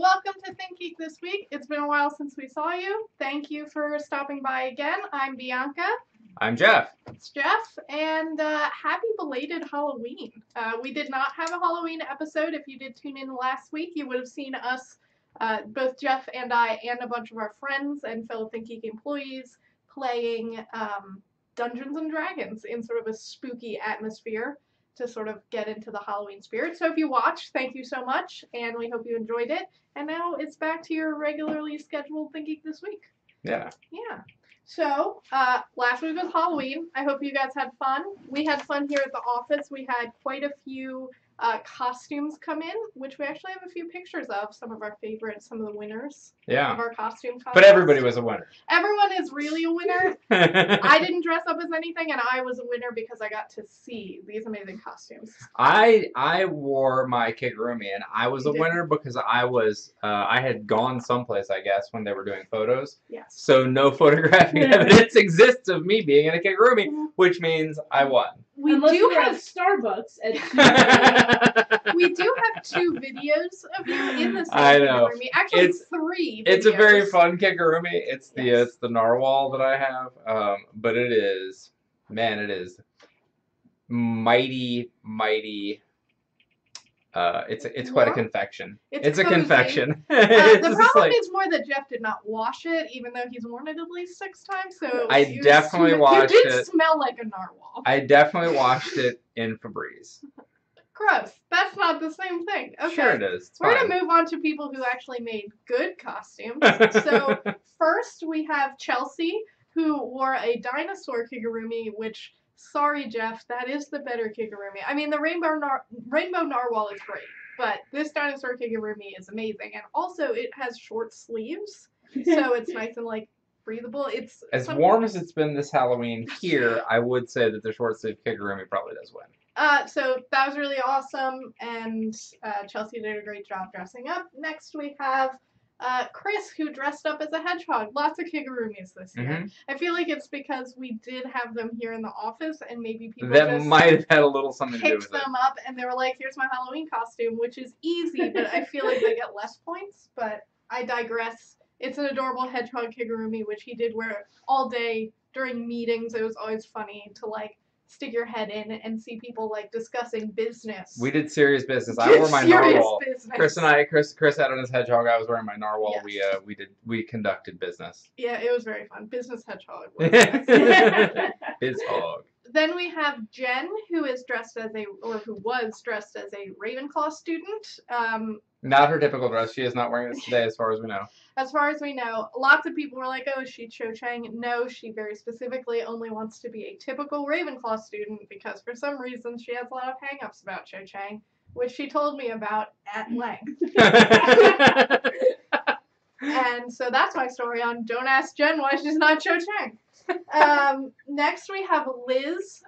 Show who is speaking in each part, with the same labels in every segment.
Speaker 1: welcome to ThinkGeek This week. It's been a while since we saw you. Thank you for stopping by again. I'm Bianca.
Speaker 2: I'm Jeff.
Speaker 1: It's Jeff, and happy belated Halloween. We did not have a Halloween episode. If you did tune in last week, you would have seen us, both Jeff and I, and a bunch of our friends and fellow ThinkGeek employees playing Dungeons and Dragons in sort of a spooky atmosphere to sort of get into the Halloween spirit. So if you watched, thank you so much, and we hope you enjoyed it. And now it's back to your regularly scheduled ThinkGeek This week.
Speaker 2: Yeah.
Speaker 1: Yeah. So, last week was Halloween. I hope you guys had fun. We had fun here at the office. We had quite a few costumes come in, which we actually have a few pictures of. Some of our favorites, some of the winners of our costume contests.
Speaker 2: But everybody was a winner.
Speaker 1: Everyone is really a winner. I didn't dress up as anything, and I was a winner because I got to see these amazing costumes.
Speaker 2: I wore my Kigurumi, and I was a winner because I had gone someplace, I guess, when they were doing photos.
Speaker 1: Yes.
Speaker 2: So no photographic evidence exists of me being in a Kigurumi, which means I won.
Speaker 1: We
Speaker 3: Unless
Speaker 1: do
Speaker 3: you
Speaker 1: have
Speaker 3: Starbucks at
Speaker 1: we do have 2 videos of you in the same
Speaker 2: I know.
Speaker 1: Kigurumi. Actually, it's 3 videos.
Speaker 2: It's a very fun Kigurumi. It's the narwhal that I have. But it is mighty. It's quite a confection. It's a confection.
Speaker 1: The problem is more that Jeff did not wash it, even though he's worn it at least 6 times. So
Speaker 2: I definitely washed
Speaker 1: it.
Speaker 2: It
Speaker 1: did smell like a narwhal.
Speaker 2: I definitely washed it in Febreze.
Speaker 1: Gross. That's not the same thing. Okay.
Speaker 2: Sure it is.
Speaker 1: We're going to move on to people who actually made good costumes. So first we have Chelsea, who wore a dinosaur Kigurumi, which, sorry Jeff, that is the better Kigurumi. I mean, the Rainbow Narwhal is great, but this dinosaur Kigurumi is amazing. And also it has short sleeves, so it's nice and, like, breathable. It's
Speaker 2: as warm as it's been this Halloween here. I would say that the short sleeve Kigurumi probably does win.
Speaker 1: So that was really awesome, and Chelsea did a great job dressing up. Next we have Chris, who dressed up as a hedgehog. Lots of Kigurumis this year.
Speaker 2: Mm-hmm.
Speaker 1: I feel like it's because we did have them here in the office, and maybe people
Speaker 2: that
Speaker 1: just
Speaker 2: might have had a little something to do with
Speaker 1: picked them up, and they were like, here's my Halloween costume, which is easy, but I feel like they get less points, but I digress. It's an adorable hedgehog Kigurumi, which he did wear all day during meetings. It was always funny to, like, stick your head in and see people, like, discussing business.
Speaker 2: We did serious business. I wore my narwhal.
Speaker 1: Business.
Speaker 2: Chris had on his hedgehog. I was wearing my narwhal.
Speaker 1: Yes.
Speaker 2: We conducted business.
Speaker 1: Yeah, it was very fun. Business hedgehog.
Speaker 2: Biz hog.
Speaker 1: Then we have Jen, who was dressed as a Ravenclaw student.
Speaker 2: Not her typical dress. She is not wearing this today, as far as we know.
Speaker 1: As far as we know, lots of people were like, oh, is she Cho Chang? No, she very specifically only wants to be a typical Ravenclaw student because for some reason she has a lot of hang-ups about Cho Chang, which she told me about at length. And so that's my story on Don't Ask Jen Why She's Not Cho Chang. Next we have Liz,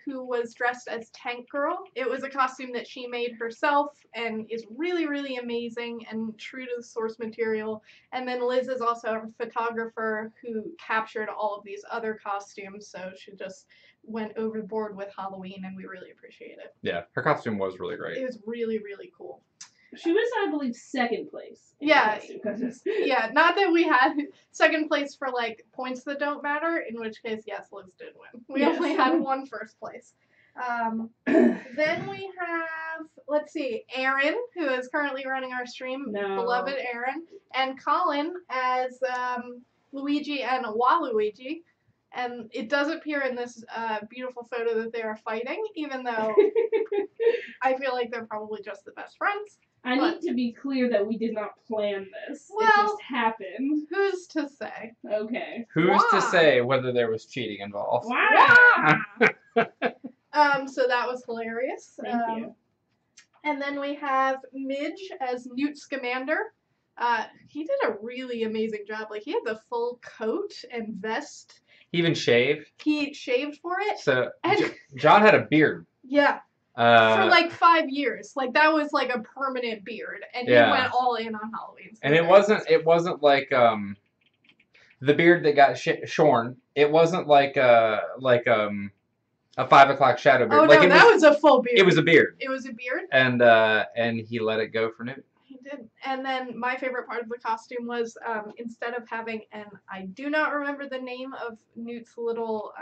Speaker 1: who was dressed as Tank Girl. It was a costume that she made herself and is really, really amazing and true to the source material. And then Liz is also a photographer who captured all of these other costumes, so she just went overboard with Halloween, and we really appreciate it.
Speaker 2: Yeah, her costume was really great.
Speaker 1: It was really, really cool.
Speaker 3: She was, I believe, 2nd place.
Speaker 1: Yeah, yeah. Not that we had 2nd place for, like, points that don't matter, in which case, yes, Liz did win. We only had 1 first place. Then we have, let's see, Aaron, who is currently running our stream, beloved Aaron, and Colin as Luigi and Waluigi. And it does appear in this beautiful photo that they are fighting, even though I feel like they're probably just the best friends.
Speaker 3: I need to be clear that we did not plan this.
Speaker 1: Well,
Speaker 3: it just happened.
Speaker 1: Who's to say?
Speaker 3: Okay.
Speaker 2: Who's to say whether there was cheating involved?
Speaker 3: Wow.
Speaker 1: So that was hilarious.
Speaker 3: Thank you.
Speaker 1: And then we have Midge as Newt Scamander. He did a really amazing job. Like, he had the full coat and vest.
Speaker 2: He even shaved.
Speaker 1: He shaved for it.
Speaker 2: So John had a beard.
Speaker 1: Yeah. For like 5 years. Like, that was like a permanent beard. And he went all in on Halloween. So
Speaker 2: and it wasn't like the beard that got shorn. It wasn't like a 5 o'clock shadow beard.
Speaker 1: Oh,
Speaker 2: like,
Speaker 1: no, that was a full beard.
Speaker 2: It was a beard.
Speaker 1: It was a beard?
Speaker 2: And he let it go for Newt.
Speaker 1: He did. And then my favorite part of the costume was instead of having, and I do not remember the name of Newt's little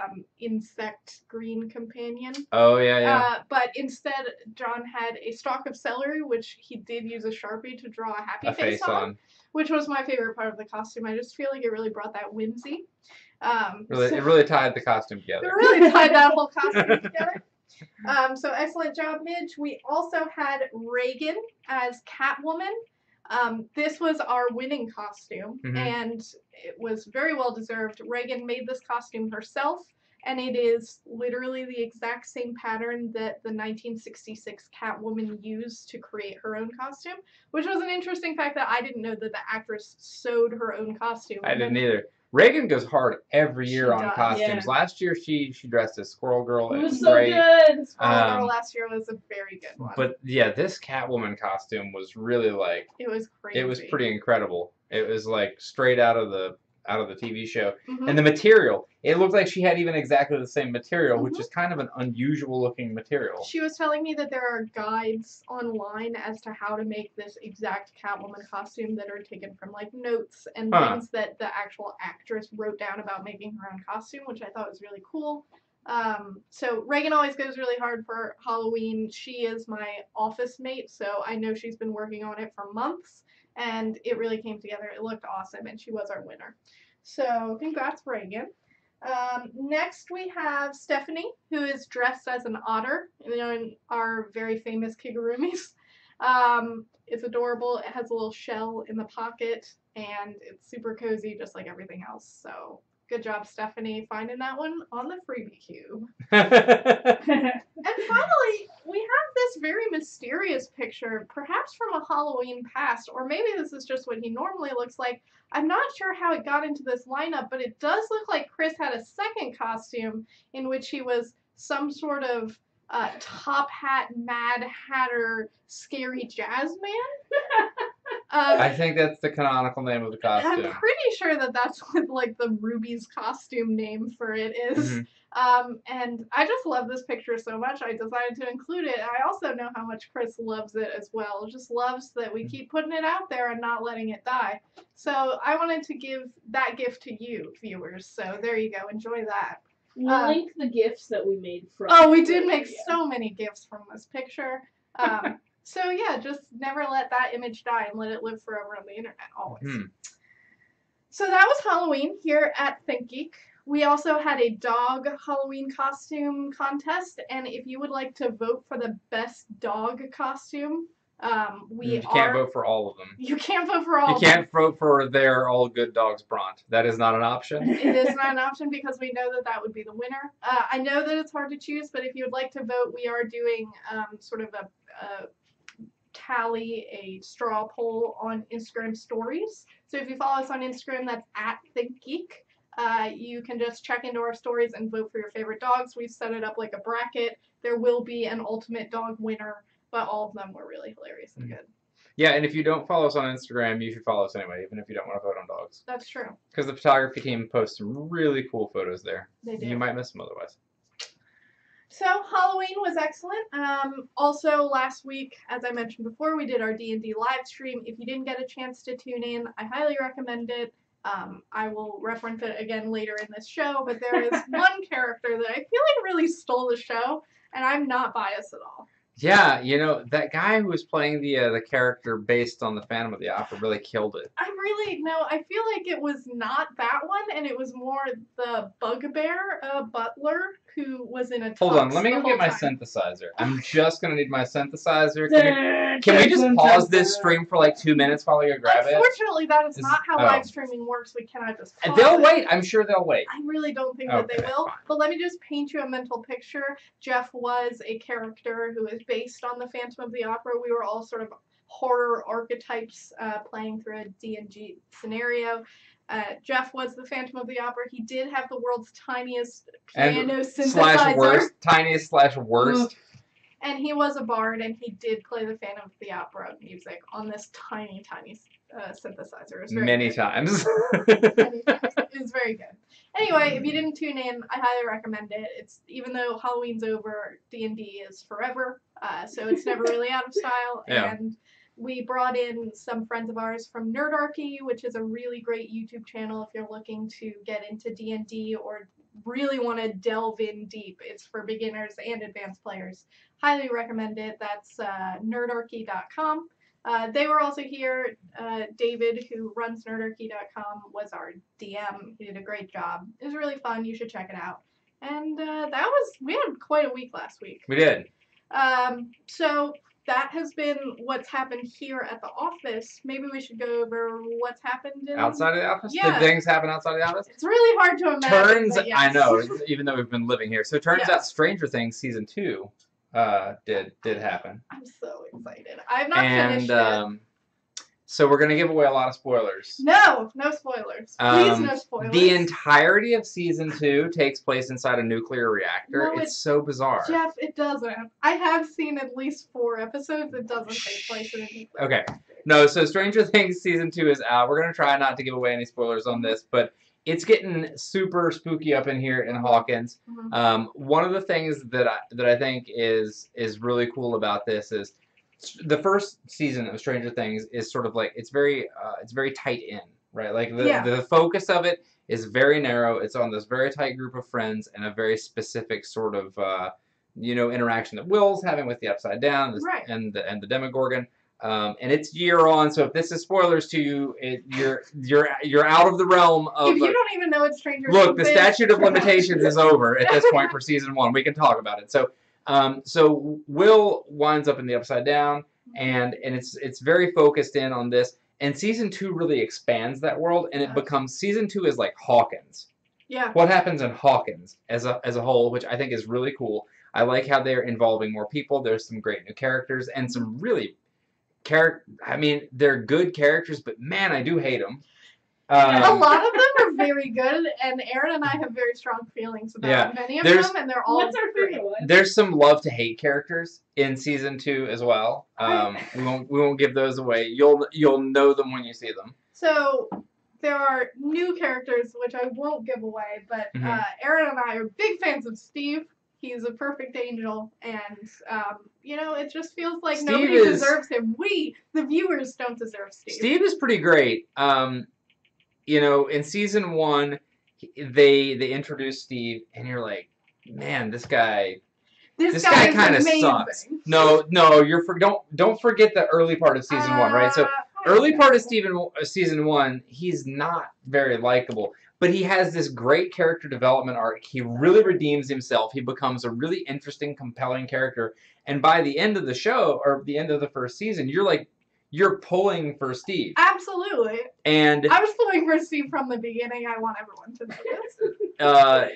Speaker 1: insect green companion.
Speaker 2: Oh, yeah.
Speaker 1: But instead, John had a stalk of celery, which he did use a Sharpie to draw a happy face on, which was my favorite part of the costume. I just feel like it really brought that whimsy.
Speaker 2: It really tied the costume together.
Speaker 1: It really tied that whole costume together. So excellent job, Midge. We also had Reagan as Catwoman. This was our winning costume, and it was very well deserved. Reagan made this costume herself, and it is literally the exact same pattern that the 1966 Catwoman used to create her own costume, which was an interesting fact that I didn't know that the actress sewed her own costume.
Speaker 2: I didn't either. Reagan goes hard every year on costumes.
Speaker 3: Yeah.
Speaker 2: Last year she dressed as Squirrel Girl.
Speaker 3: It was
Speaker 2: so
Speaker 3: great. Good.
Speaker 1: Squirrel Girl last year was a very good one.
Speaker 2: But yeah, this Catwoman costume was really like
Speaker 1: it was crazy.
Speaker 2: It was pretty incredible. It was like straight out of the TV show. And the material, it looked like she had even exactly the same material, which is kind of an unusual looking material.
Speaker 1: She was telling me that there are guides online as to how to make this exact Catwoman costume that are taken from like notes and things that the actual actress wrote down about making her own costume, which I thought was really cool. So Reagan always goes really hard for Halloween. She is my office mate, so I know she's been working on it for months. And it really came together. It looked awesome, and she was our winner. So congrats, Reagan. Next we have Stephanie, who is dressed as an otter, in our very famous Kigurumis. It's adorable. It has a little shell in the pocket, and it's super cozy, just like everything else. So good job, Stephanie, finding that one on the freebie cube. And finally, we have this very mysterious picture, perhaps from a Halloween past, or maybe this is just what he normally looks like. I'm not sure how it got into this lineup, but it does look like Chris had a second costume in which he was some sort of top hat, Mad Hatter, scary jazz man.
Speaker 2: I think that's the canonical name of the costume.
Speaker 1: I'm pretty sure that that's what like the Ruby's costume name for it is. And I just love this picture so much, I decided to include it. I also know how much Chris loves it as well. Just loves that we keep putting it out there and not letting it die. So I wanted to give that gift to you, viewers. So there you go. Enjoy that.
Speaker 3: We'll link the gifts that we made from.
Speaker 1: Oh, we did make so many gifts from this picture. So yeah, just never let that image die and let it live forever on the internet, always. So that was Halloween here at ThinkGeek. We also had a dog Halloween costume contest, and if you would like to vote for the best dog costume, you
Speaker 2: can't vote for all of them.
Speaker 1: You can't vote for all of them.
Speaker 2: You can't vote for their All Good Dogs Bront. That is not an option.
Speaker 1: It is not an option because we know that that would be the winner. I know that it's hard to choose, but if you would like to vote, we are doing sort of a tally, a straw poll on Instagram stories. So if you follow us on Instagram, that's at ThinkGeek. You can just check into our stories and vote for your favorite dogs. We've set it up like a bracket. There will be an ultimate dog winner, but all of them were really hilarious and good.
Speaker 2: Yeah, and if you don't follow us on Instagram, you should follow us anyway, even if you don't want to vote on dogs.
Speaker 1: That's true.
Speaker 2: Because the photography team posts some really cool photos there.
Speaker 1: They do.
Speaker 2: You might miss them otherwise.
Speaker 1: So Halloween was excellent. Also last week, as I mentioned before, we did our D&D live stream. If you didn't get a chance to tune in, I highly recommend it. I will reference it again later in this show, but there is one character that I feel like really stole the show, and I'm not biased at all.
Speaker 2: Yeah, you know, that guy who was playing the character based on the Phantom of the Opera really killed it.
Speaker 1: I feel like it was not that one, and it was more the Bugbear Butler who was in a tux.
Speaker 2: Hold on, let me go get my synthesizer. I'm just going to need my synthesizer. Can we just pause this stream for like 2 minutes while you grab it?
Speaker 1: Unfortunately, that is not how live streaming works. We cannot just pause
Speaker 2: They'll wait. I'm sure they'll wait.
Speaker 1: I really don't think that they will. Fine. But let me just paint you a mental picture. Jeff was a character who is based on the Phantom of the Opera. We were all sort of horror archetypes playing through a D&D scenario. Jeff was the Phantom of the Opera. He did have the world's tiniest piano synthesizer.
Speaker 2: /worst.
Speaker 1: And he was a bard, and he did play the Phantom of the Opera music on this tiny synthesizer.
Speaker 2: Many times.
Speaker 1: Many times. It was very good. Anyway, if you didn't tune in, I highly recommend it. It's even though Halloween's over, D&D is forever, so it's never really out of style.
Speaker 2: Yeah.
Speaker 1: And We brought in some friends of ours from Nerdarchy, which is a really great YouTube channel if you're looking to get into D&D or really want to delve in deep. It's for beginners and advanced players. Highly recommend it. That's nerdarchy.com. They were also here. David, who runs nerdarchy.com, was our DM. He did a great job. It was really fun. You should check it out. And we had quite a week last week.
Speaker 2: We did.
Speaker 1: So that has been what's happened here at the office. Maybe we should go over what's happened
Speaker 2: outside of the office?
Speaker 1: Yeah.
Speaker 2: Did things happen outside of the office?
Speaker 1: It's really hard to imagine. Yes.
Speaker 2: I know, even though we've been living here. So it turns out Stranger Things Season 2 did happen.
Speaker 1: I'm so excited. I've not finished it.
Speaker 2: So we're going to give away a lot of spoilers.
Speaker 1: No spoilers. Please, no spoilers.
Speaker 2: The entirety of Season 2 takes place inside a nuclear reactor.
Speaker 1: No,
Speaker 2: it's so bizarre.
Speaker 1: Jeff, it doesn't. I have seen at least 4 episodes. It doesn't take place in a nuclear reactor.
Speaker 2: Okay. No, so Stranger Things Season 2 is out. We're going to try not to give away any spoilers on this, but it's getting super spooky up in here in Hawkins.
Speaker 1: Mm-hmm.
Speaker 2: One of the things that I think is really cool about this is the first season of Stranger Things is sort of like it's very tight in, right? Like the focus of it is very narrow. It's on this very tight group of friends and a very specific sort of interaction that Will's having with the Upside Down and the Demogorgon. And it's year on, so if this is spoilers to you, you're out of the realm of.
Speaker 1: If you don't even know it's Stranger Things.
Speaker 2: Look, the statute of limitations is over at this point for season 1. We can talk about it. So Will winds up in the Upside Down, and it's very focused in on this. And season 2 really expands that world, and it becomes season 2 is like Hawkins. Yeah. What happens in Hawkins as a whole, which I think is really cool. I like how they're involving more people. There's some great new characters and some really they're good characters, but man, I do hate them.
Speaker 1: A lot of them are very good, and Aaron and I have very strong feelings about many of them, and they're all
Speaker 3: What's our favorite one?
Speaker 2: There's some love to hate characters in season 2 as well. We won't give those away. You'll know them when you see them.
Speaker 1: So there are new characters which I won't give away, but Aaron and I are big fans of Steve. He's a perfect angel, and it just feels like nobody deserves him. We, the viewers, don't deserve Steve.
Speaker 2: Steve is pretty great. In season 1, they introduced Steve, and you're like, man, this guy kind of sucks. No, don't forget the early part of season 1, right? So early part of season 1, he's not very likable. But he has this great character development arc. He really redeems himself. He becomes a really interesting, compelling character. And by the end of the show, or the end of the first season, you're pulling for Steve.
Speaker 1: Absolutely.
Speaker 2: And
Speaker 1: I was pulling for Steve from the beginning. I want everyone to know this.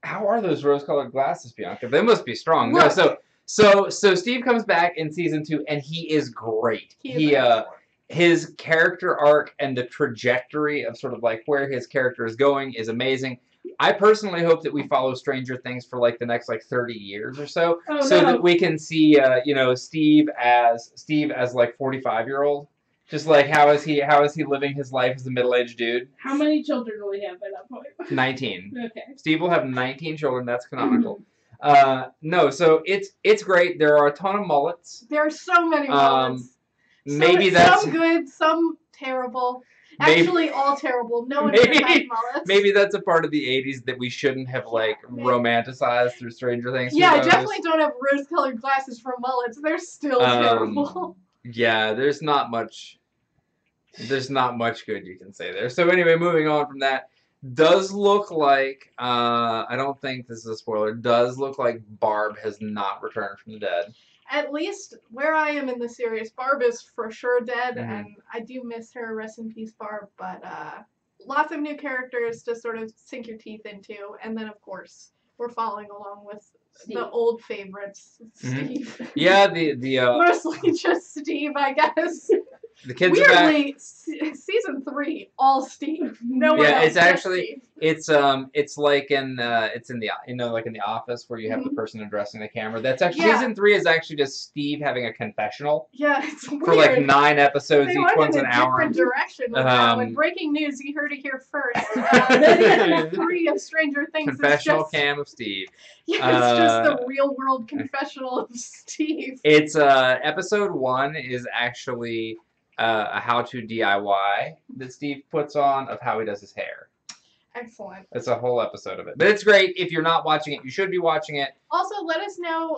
Speaker 2: How are those rose-colored glasses, Bianca? They must be strong. Look. No, so Steve comes back in season 2, and he is great. His character arc and the trajectory of sort of like where his character is going is amazing. I personally hope that we follow Stranger Things for like the next 30 years or so, that we can see Steve as like 45-year-old. Just like how is he living his life as a middle-aged dude?
Speaker 3: How many children will he have by that point?
Speaker 2: 19.
Speaker 3: Okay.
Speaker 2: Steve will have 19 children. That's canonical. No, so it's great. There are a ton of mullets.
Speaker 1: There are so many mullets.
Speaker 2: Maybe that's
Speaker 1: some good, some terrible. Actually, all terrible. No one can have mullets.
Speaker 2: Maybe that's a part of the 80s that we shouldn't have romanticized through Stranger Things.
Speaker 1: Yeah, definitely don't have rose-colored glasses for mullets. They're still terrible.
Speaker 2: Yeah, there's not much good you can say there. So anyway, moving on from that, does look like I don't think this is a spoiler. Does look like Barb has not returned from the dead.
Speaker 1: At least where I am in the series, Barb is for sure dead, and I do miss her. Rest in peace, Barb. But lots of new characters to sort of sink your teeth into, and then of course we're following along with the old favorites, Steve.
Speaker 2: Yeah, the
Speaker 1: mostly just Steve, I guess.
Speaker 2: The kids
Speaker 1: weirdly, season 3, all Steve. No one else.
Speaker 2: It's like it's in the like in the office where you have the person addressing the camera. That's actually season 3 is actually just Steve having a confessional.
Speaker 1: Yeah, it's weird.
Speaker 2: For like 9 episodes,
Speaker 1: they
Speaker 2: each one's
Speaker 1: in
Speaker 2: an
Speaker 1: a
Speaker 2: hour.
Speaker 1: Different direction. When breaking news, you heard it here first. Season 3 of Stranger Things.
Speaker 2: Confessional cam of Steve.
Speaker 1: Yeah, it's just the real world confessional of Steve.
Speaker 2: It's episode 1 is actually a how-to DIY that Steve puts on of how he does his hair.
Speaker 1: Excellent.
Speaker 2: It's a whole episode of it. But it's great. If you're not watching it, you should be watching it.
Speaker 1: Also, let us know,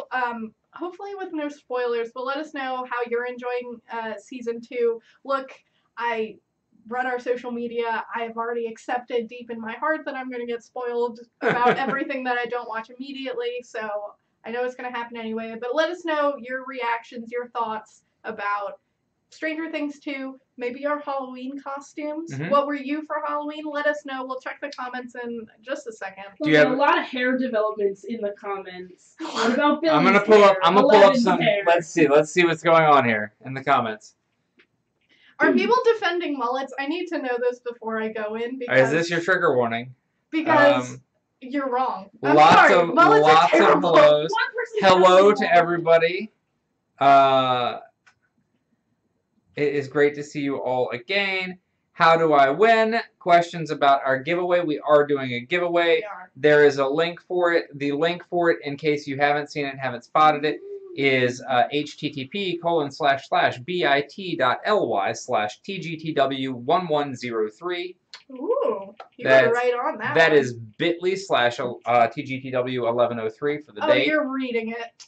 Speaker 1: hopefully with no spoilers, but let us know how you're enjoying season 2. Look, I run our social media. I have already accepted deep in my heart that I'm going to get spoiled about everything that I don't watch immediately, so I know it's going to happen anyway. But let us know your reactions, your thoughts about Stranger Things 2, maybe our Halloween costumes.
Speaker 2: Mm-hmm.
Speaker 1: What were you for Halloween? Let us know. We'll check the comments in just a second.
Speaker 3: Well, there's a lot of hair developments in the comments. What about Billy's
Speaker 2: I'm gonna pull up some.
Speaker 3: Hair.
Speaker 2: Let's see what's going on here in the comments.
Speaker 1: Are people defending mullets? I need to know this before I go in. Because,
Speaker 2: is this your trigger warning?
Speaker 1: Because you're wrong.
Speaker 2: Lots of hellos. Hello to everybody. It is great to see you all again. How do I win? Questions about our giveaway. We are doing a giveaway. There is a link for it. The link for it, in case you haven't seen it and haven't spotted it, is http://bit.ly/tgtw1103.
Speaker 1: Ooh, you were right on that.
Speaker 2: That is bit.ly/tgtw1103 for the date.
Speaker 1: Oh, you're reading it.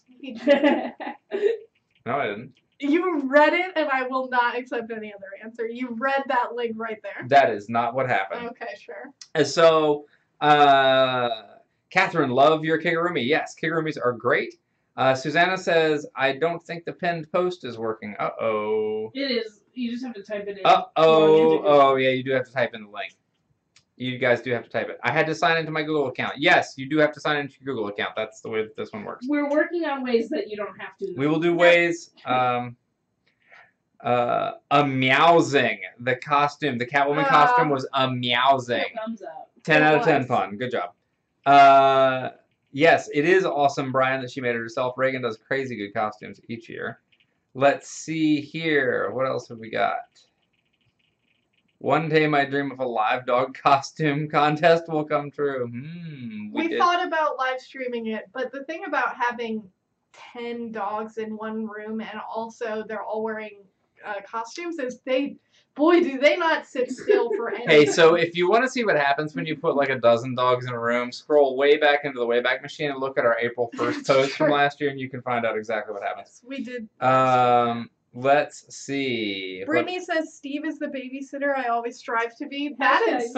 Speaker 2: No, I didn't.
Speaker 1: You read it, and I will not accept any other answer. You read that link right there.
Speaker 2: That is not what happened.
Speaker 1: Okay, sure.
Speaker 2: And so, Catherine, love your Kigurumi. Yes, Kigurumis are great. Susanna says, I don't think the pinned post is working. Uh-oh.
Speaker 3: It is. You just have to type it in.
Speaker 2: Uh-oh. Oh, yeah, you do have to type in the link. You guys do have to type it. I had to sign into my Google account. Yes, you do have to sign into your Google account. That's the way that this one works.
Speaker 3: We're working on ways that you don't have to.
Speaker 2: We will do ways. Meowsing. The costume, the Catwoman costume was meowsing.
Speaker 3: Thumbs up.
Speaker 2: 10 out of 10 fun. Good job. Yes, it is awesome, Brian, that she made it herself. Reagan does crazy good costumes each year. Let's see here. What else have we got? One day my dream of a live dog costume contest will come true.
Speaker 1: We thought about live streaming it, but the thing about having 10 dogs in one room and also they're all wearing costumes is boy, do they not sit still for anything.
Speaker 2: Hey, so if you want to see what happens when you put like a dozen dogs in a room, scroll way back into the Wayback Machine and look at our April 1st post from last year and you can find out exactly what happens.
Speaker 1: We did.
Speaker 2: Let's see.
Speaker 1: Brittany says Steve is the babysitter I always strive to be. That is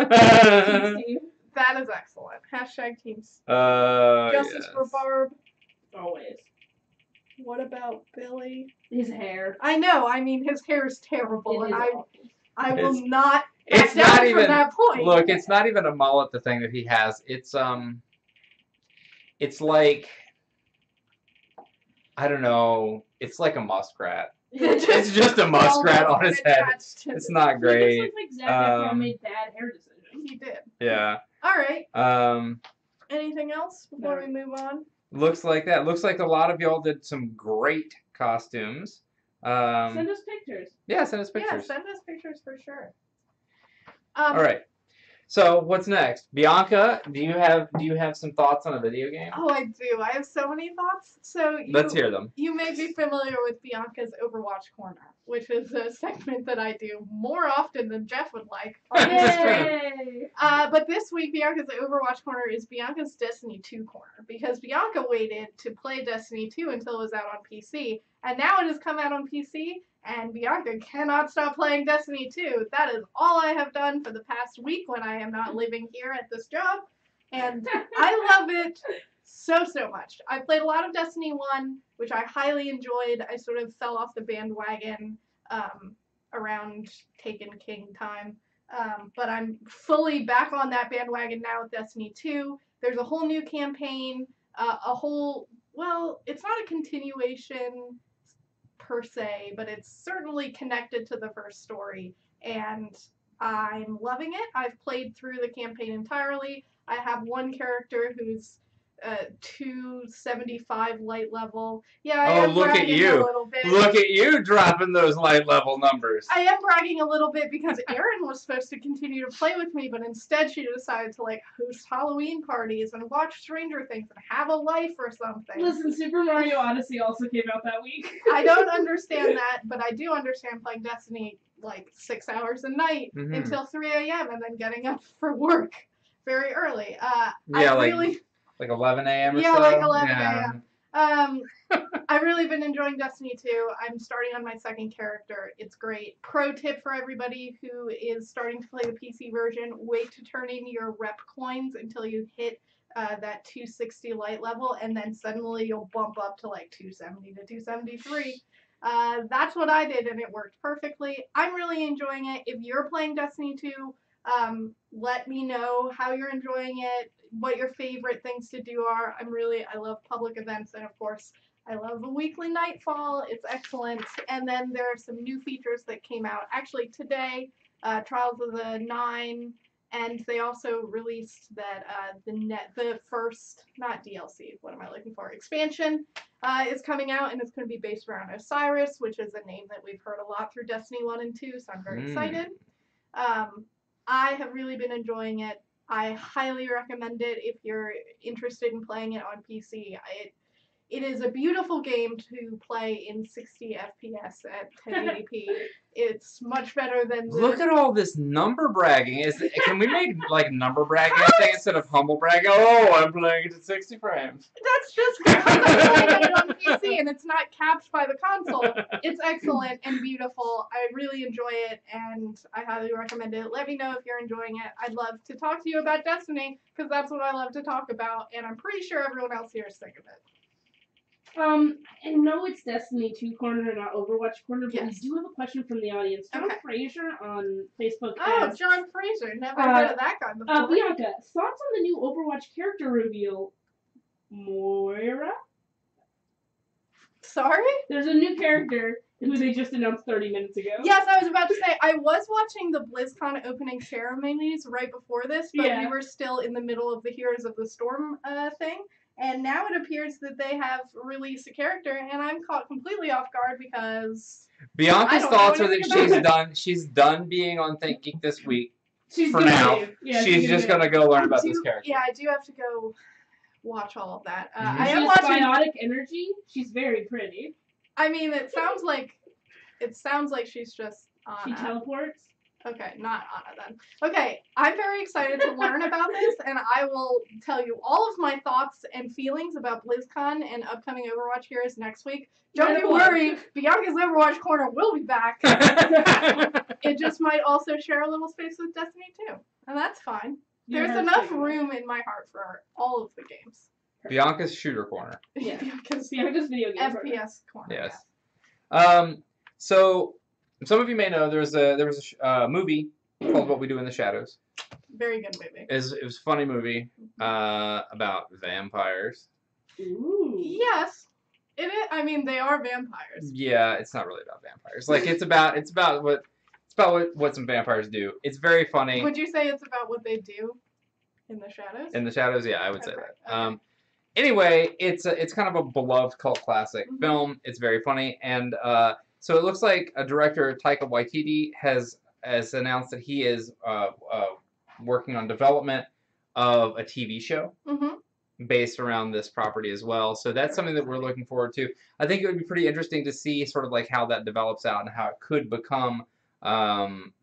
Speaker 1: excellent. Hashtag teams. Justice for Barb.
Speaker 3: Always.
Speaker 1: What about Billy?
Speaker 3: His hair.
Speaker 1: I know. I mean, his hair is terrible, and I will not.
Speaker 2: It's not even.
Speaker 1: From that point.
Speaker 2: Look, it's not even a mullet. The thing that he has. It's like, I don't know. It's like a muskrat. It's just a muskrat on his head. It's not great.
Speaker 3: It looks like Zac Efron made bad hair decisions.
Speaker 1: He did.
Speaker 2: Yeah.
Speaker 1: All right. Anything else before we move on?
Speaker 2: Looks like that. Looks like a lot of y'all did some great costumes.
Speaker 3: Send us pictures.
Speaker 2: Yeah, send us pictures.
Speaker 1: Yeah, send us pictures for sure.
Speaker 2: All right. So what's next? Bianca, do you have some thoughts on a video game?
Speaker 1: Oh, I do. I have so many thoughts. So
Speaker 2: let's hear them.
Speaker 1: You may be familiar with Bianca's Overwatch Corner, which is a segment that I do more often than Jeff would like.
Speaker 3: Yay!
Speaker 1: But this week, Bianca's Overwatch Corner is Bianca's Destiny 2 Corner, because Bianca waited to play Destiny 2 until it was out on PC, and now it has come out on PC, and Bianca cannot stop playing Destiny 2. That is all I have done for the past week when I am not living here at this job. And I love it so much. I played a lot of Destiny 1, which I highly enjoyed. I sort of fell off the bandwagon around Taken King time. But I'm fully back on that bandwagon now with Destiny 2. There's a whole new campaign, well, it's not a continuation per se, but it's certainly connected to the first story, and I'm loving it. I've played through the campaign entirely. I have one character who's 275 light level. Yeah, I am
Speaker 2: look at
Speaker 1: bragging
Speaker 2: you.
Speaker 1: a little bit.
Speaker 2: Look at you dropping those light level numbers.
Speaker 1: I am bragging a little bit because Erin was supposed to continue to play with me, but instead she decided to like host Halloween parties and watch Stranger Things and have a life or something.
Speaker 3: Listen, Super Mario Odyssey also came out that week.
Speaker 1: I don't understand that, but I do understand playing Destiny like 6 hours a night until 3 a.m. and then getting up for work very early.
Speaker 2: Like 11 a.m. or so?
Speaker 1: Yeah, like 11 a.m. I've really been enjoying Destiny 2. I'm starting on my second character. It's great. Pro tip for everybody who is starting to play the PC version, wait to turn in your rep coins until you hit that 260 light level, and then suddenly you'll bump up to like 270 to 273. That's what I did, and it worked perfectly. I'm really enjoying it. If you're playing Destiny 2, let me know how you're enjoying it, what your favorite things to do are. I love public events, and of course, I love the weekly Nightfall. It's excellent. And then there are some new features that came out actually today, Trials of the Nine, and they also released that the first, not DLC, what am I looking for? Expansion is coming out, and it's going to be based around Osiris, which is a name that we've heard a lot through Destiny 1 and 2, so I'm very excited. I have really been enjoying it. I highly recommend it if you're interested in playing it on PC. It is a beautiful game to play in 60 FPS at 1080p. It's much better than
Speaker 2: Look at all this number bragging. Can we make like number bragging thing instead of humble bragging? Oh, I'm playing it at 60 frames.
Speaker 1: That's just because I'm playing it on PC and it's not capped by the console. It's excellent and beautiful. I really enjoy it and I highly recommend it. Let me know if you're enjoying it. I'd love to talk to you about Destiny because that's what I love to talk about, and I'm pretty sure everyone else here is sick of it.
Speaker 3: I know it's Destiny 2 corner, not Overwatch corner, but
Speaker 1: yes.
Speaker 3: we do have a question from the audience. John Fraser on Facebook
Speaker 1: asks, John Fraser. Never heard of that guy before.
Speaker 3: Bianca, thoughts on the new Overwatch character reveal? Moira?
Speaker 1: Sorry?
Speaker 3: There's a new character who they just announced 30 minutes ago.
Speaker 1: Yes, I was about to say, I was watching the BlizzCon opening ceremonies right before this, but we were still in the middle of the Heroes of the Storm thing. And now it appears that they have released a character, and I'm caught completely off guard because
Speaker 2: Bianca's thoughts are that she's done being on ThinkGeek this week. For now. Yeah, she's just gonna go learn about this character.
Speaker 1: Yeah, I do have to go watch all of that.
Speaker 3: I am watching Biotic Energy. She's very pretty.
Speaker 1: I mean, it sounds like she's just Anna.
Speaker 3: She teleports.
Speaker 1: Okay, not Anna then. Okay, I'm very excited to learn about this, and I will tell you all of my thoughts and feelings about BlizzCon and upcoming Overwatch heroes next week. Don't you worry, Bianca's Overwatch Corner will be back. It just might also share a little space with Destiny 2, and that's fine. There's enough room in my heart for all of the games.
Speaker 2: Bianca's Shooter Corner.
Speaker 1: Yeah. Bianca's
Speaker 3: video game
Speaker 1: FPS Corner.
Speaker 2: Yes. Yeah. So some of you may know there was a movie called What We Do in the Shadows.
Speaker 1: Very good movie.
Speaker 2: It was a funny movie about vampires.
Speaker 3: Ooh.
Speaker 1: Yes. It is. I mean, they are vampires.
Speaker 2: Yeah, it's not really about vampires. Like it's about what some vampires do. It's very funny.
Speaker 1: Would you say it's about what they do in the shadows?
Speaker 2: In the shadows, yeah, I would say that. Okay. Anyway, it's kind of a beloved cult classic film. It's very funny, and so it looks like a director, Taika Waititi, has announced that he is working on development of a TV show based around this property as well. So that's something that we're looking forward to. I think it would be pretty interesting to see sort of like how that develops out and how it could become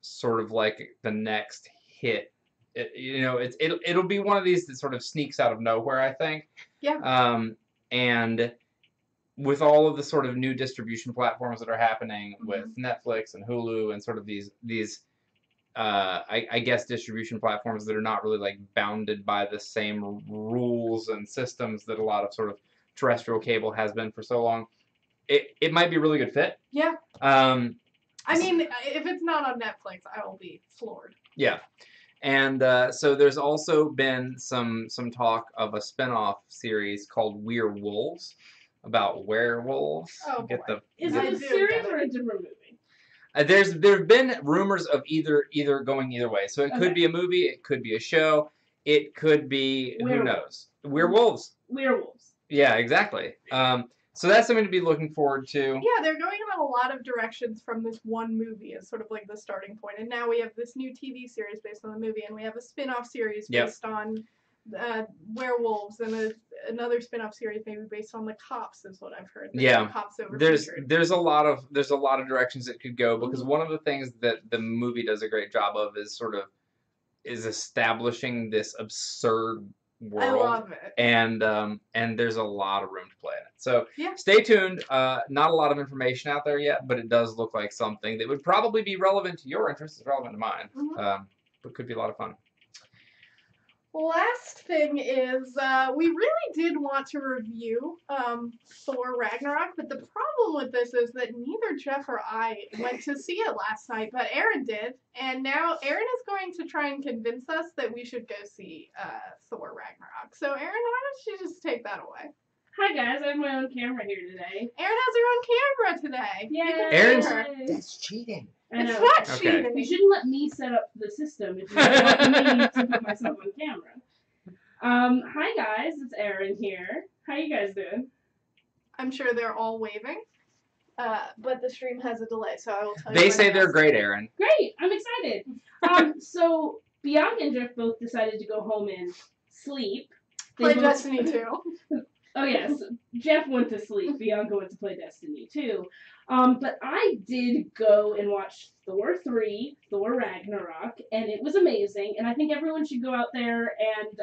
Speaker 2: sort of like the next hit. It'll be one of these that sort of sneaks out of nowhere, I think.
Speaker 1: Yeah.
Speaker 2: And with all of the sort of new distribution platforms that are happening with Netflix and Hulu and sort of these I guess distribution platforms that are not really like bounded by the same rules and systems that a lot of sort of terrestrial cable has been for so long, it might be a really good fit.
Speaker 1: Yeah. I mean, if it's not on Netflix, I will be floored.
Speaker 2: Yeah. And so there's also been some talk of a spin-off series called We're Wolves about werewolves.
Speaker 1: Oh, boy.
Speaker 3: Is it a series or a different movie?
Speaker 2: There have been rumors of either going either way. So it could be a movie, it could be a show, it could be who knows. Werewolves. Yeah, exactly. So that's something to be looking forward to.
Speaker 1: Yeah, they're going in a lot of directions from this one movie as sort of like the starting point. And now we have this new TV series based on the movie, and we have a spin-off series based on werewolves, and another spin-off series maybe based on the cops is what I've heard. Cops
Speaker 2: there's a lot of directions it could go, because one of the things that the movie does a great job of is establishing this absurd world.
Speaker 1: I love it.
Speaker 2: And there's a lot of room to play in it. So stay tuned. Not a lot of information out there yet, but it does look like something that would probably be relevant to your interests, is relevant to mine. But could be a lot of fun.
Speaker 1: Last thing is, we really did want to review Thor Ragnarok, but the problem with this is that neither Jeff or I went to see it last night, but Aaron did, and now Aaron is going to try and convince us that we should go see Thor Ragnarok. So Aaron, why don't you just take that away?
Speaker 3: Hi guys, I have my own camera here today.
Speaker 1: Aaron has her own camera today.
Speaker 3: Yeah.
Speaker 2: Aaron's that's cheating.
Speaker 1: It's not cheating.
Speaker 3: You shouldn't let me set up the system if you don't want me to put myself on camera. Hi guys, it's Aaron here. How you guys doing?
Speaker 1: I'm sure they're all waving, but the stream has a delay, so I will tell you.
Speaker 2: They say they're great, Aaron.
Speaker 3: Great, I'm excited. So Bianca and Jeff both decided to go home and sleep.
Speaker 1: Play Destiny 2.
Speaker 3: Oh yes, Jeff went to sleep. Bianca went to play Destiny 2. But I did go and watch Thor 3, Thor Ragnarok, and it was amazing. And I think everyone should go out there and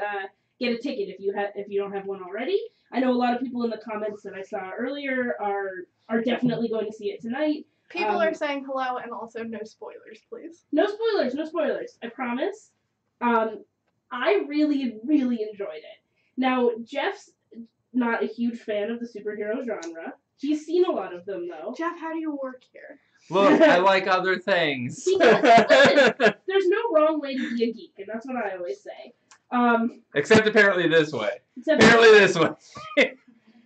Speaker 3: get a ticket if you don't have one already. I know a lot of people in the comments that I saw earlier are definitely going to see it tonight.
Speaker 1: People are saying hello, and also no spoilers, please.
Speaker 3: No spoilers. I promise. I really, really enjoyed it. Now, Jeff's not a huge fan of the superhero genre. He's seen a lot of them, though.
Speaker 1: Jeff, how do you work here?
Speaker 2: Look, I like other things.
Speaker 3: Listen, there's no wrong way to be a geek, and that's what I always say.
Speaker 2: Except apparently this way. This way.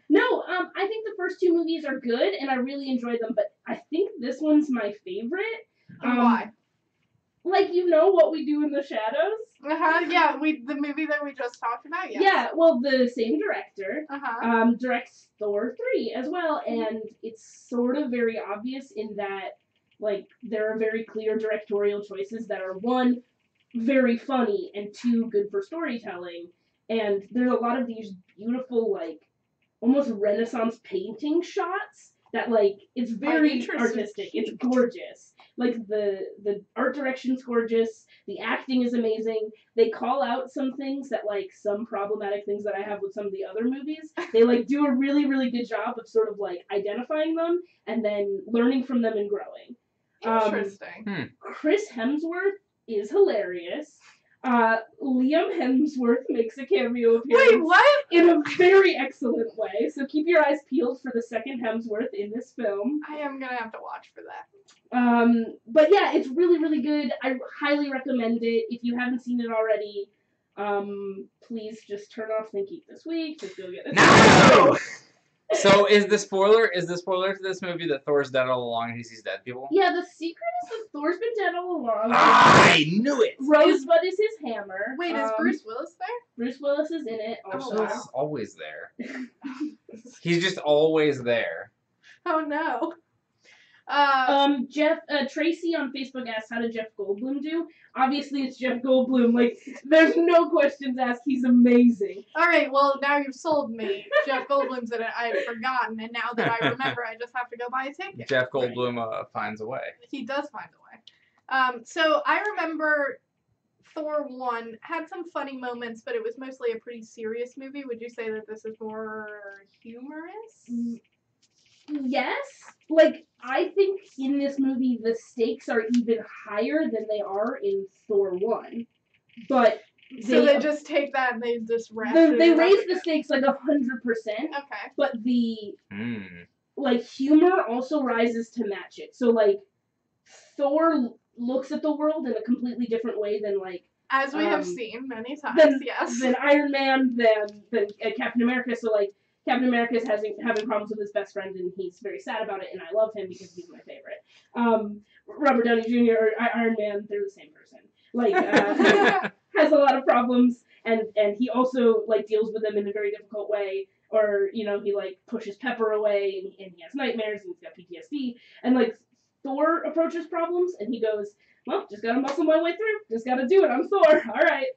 Speaker 3: No, I think the first two movies are good, and I really enjoyed them, but I think this one's my favorite.
Speaker 1: Why?
Speaker 3: Like, you know What We Do in the Shadows?
Speaker 1: Yeah, the movie that we just talked about, yes.
Speaker 3: Yeah, well, the same director directs Thor 3 as well, and it's sort of very obvious in that, like, there are very clear directorial choices that are, one, very funny, and two, good for storytelling, and there's a lot of these beautiful, like, almost Renaissance painting shots that, like, it's very artistic. It's gorgeous. Like, the art direction's gorgeous. The acting is amazing. They call out some things that, like, some problematic things that I have with some of the other movies. They, like, do a really, really good job of sort of, like, identifying them and then learning from them and growing.
Speaker 1: Interesting.
Speaker 3: Chris Hemsworth is hilarious. Liam Hemsworth makes a cameo appearance.
Speaker 1: Wait, what?
Speaker 3: In a very excellent way. So keep your eyes peeled for the second Hemsworth in this film.
Speaker 1: I am gonna have to watch for that.
Speaker 3: But yeah, it's really, really good. I highly recommend it. If you haven't seen it already, please just turn off ThinkGeek This week. Just go get it.
Speaker 2: No! So is the spoiler to this movie that Thor's dead all along and he sees dead people?
Speaker 3: Yeah, the secret is that Thor's been dead all along.
Speaker 2: I knew it!
Speaker 3: Rosebud is his hammer.
Speaker 1: Wait, is Bruce Willis there?
Speaker 3: Bruce Willis is in it also.
Speaker 2: He's always there. He's just always there.
Speaker 1: Oh no.
Speaker 3: Tracy on Facebook asked, how did Jeff Goldblum do? Obviously, it's Jeff Goldblum. Like, there's no questions asked. He's amazing.
Speaker 1: All right, well, now you've sold me. Jeff Goldblum's in it. I had forgotten, and now that I remember, I just have to go buy a ticket.
Speaker 2: Jeff Goldblum finds a way.
Speaker 1: He does find a way. So I remember Thor 1 had some funny moments, but it was mostly a pretty serious movie. Would you say that this is more humorous?
Speaker 3: Yes. Like, I think in this movie the stakes are even higher than they are in Thor 1. But
Speaker 1: they just take that and they just
Speaker 3: they raise the stakes like 100%.
Speaker 1: Okay.
Speaker 3: But the like humor also rises to match it. So like Thor looks at the world in a completely different way than like
Speaker 1: as we have seen many times,
Speaker 3: than Iron Man, than Captain America. So like Captain America is having problems with his best friend, and he's very sad about it, and I love him because he's my favorite. Robert Downey Jr. or Iron Man, they're the same person. Like, has a lot of problems, and he also, like, deals with them in a very difficult way. Or, you know, he, like, pushes Pepper away, and he has nightmares, and he's got PTSD. And, like, Thor approaches problems, and he goes, well, just gotta muscle my way through. Just gotta do it. I'm Thor. All right.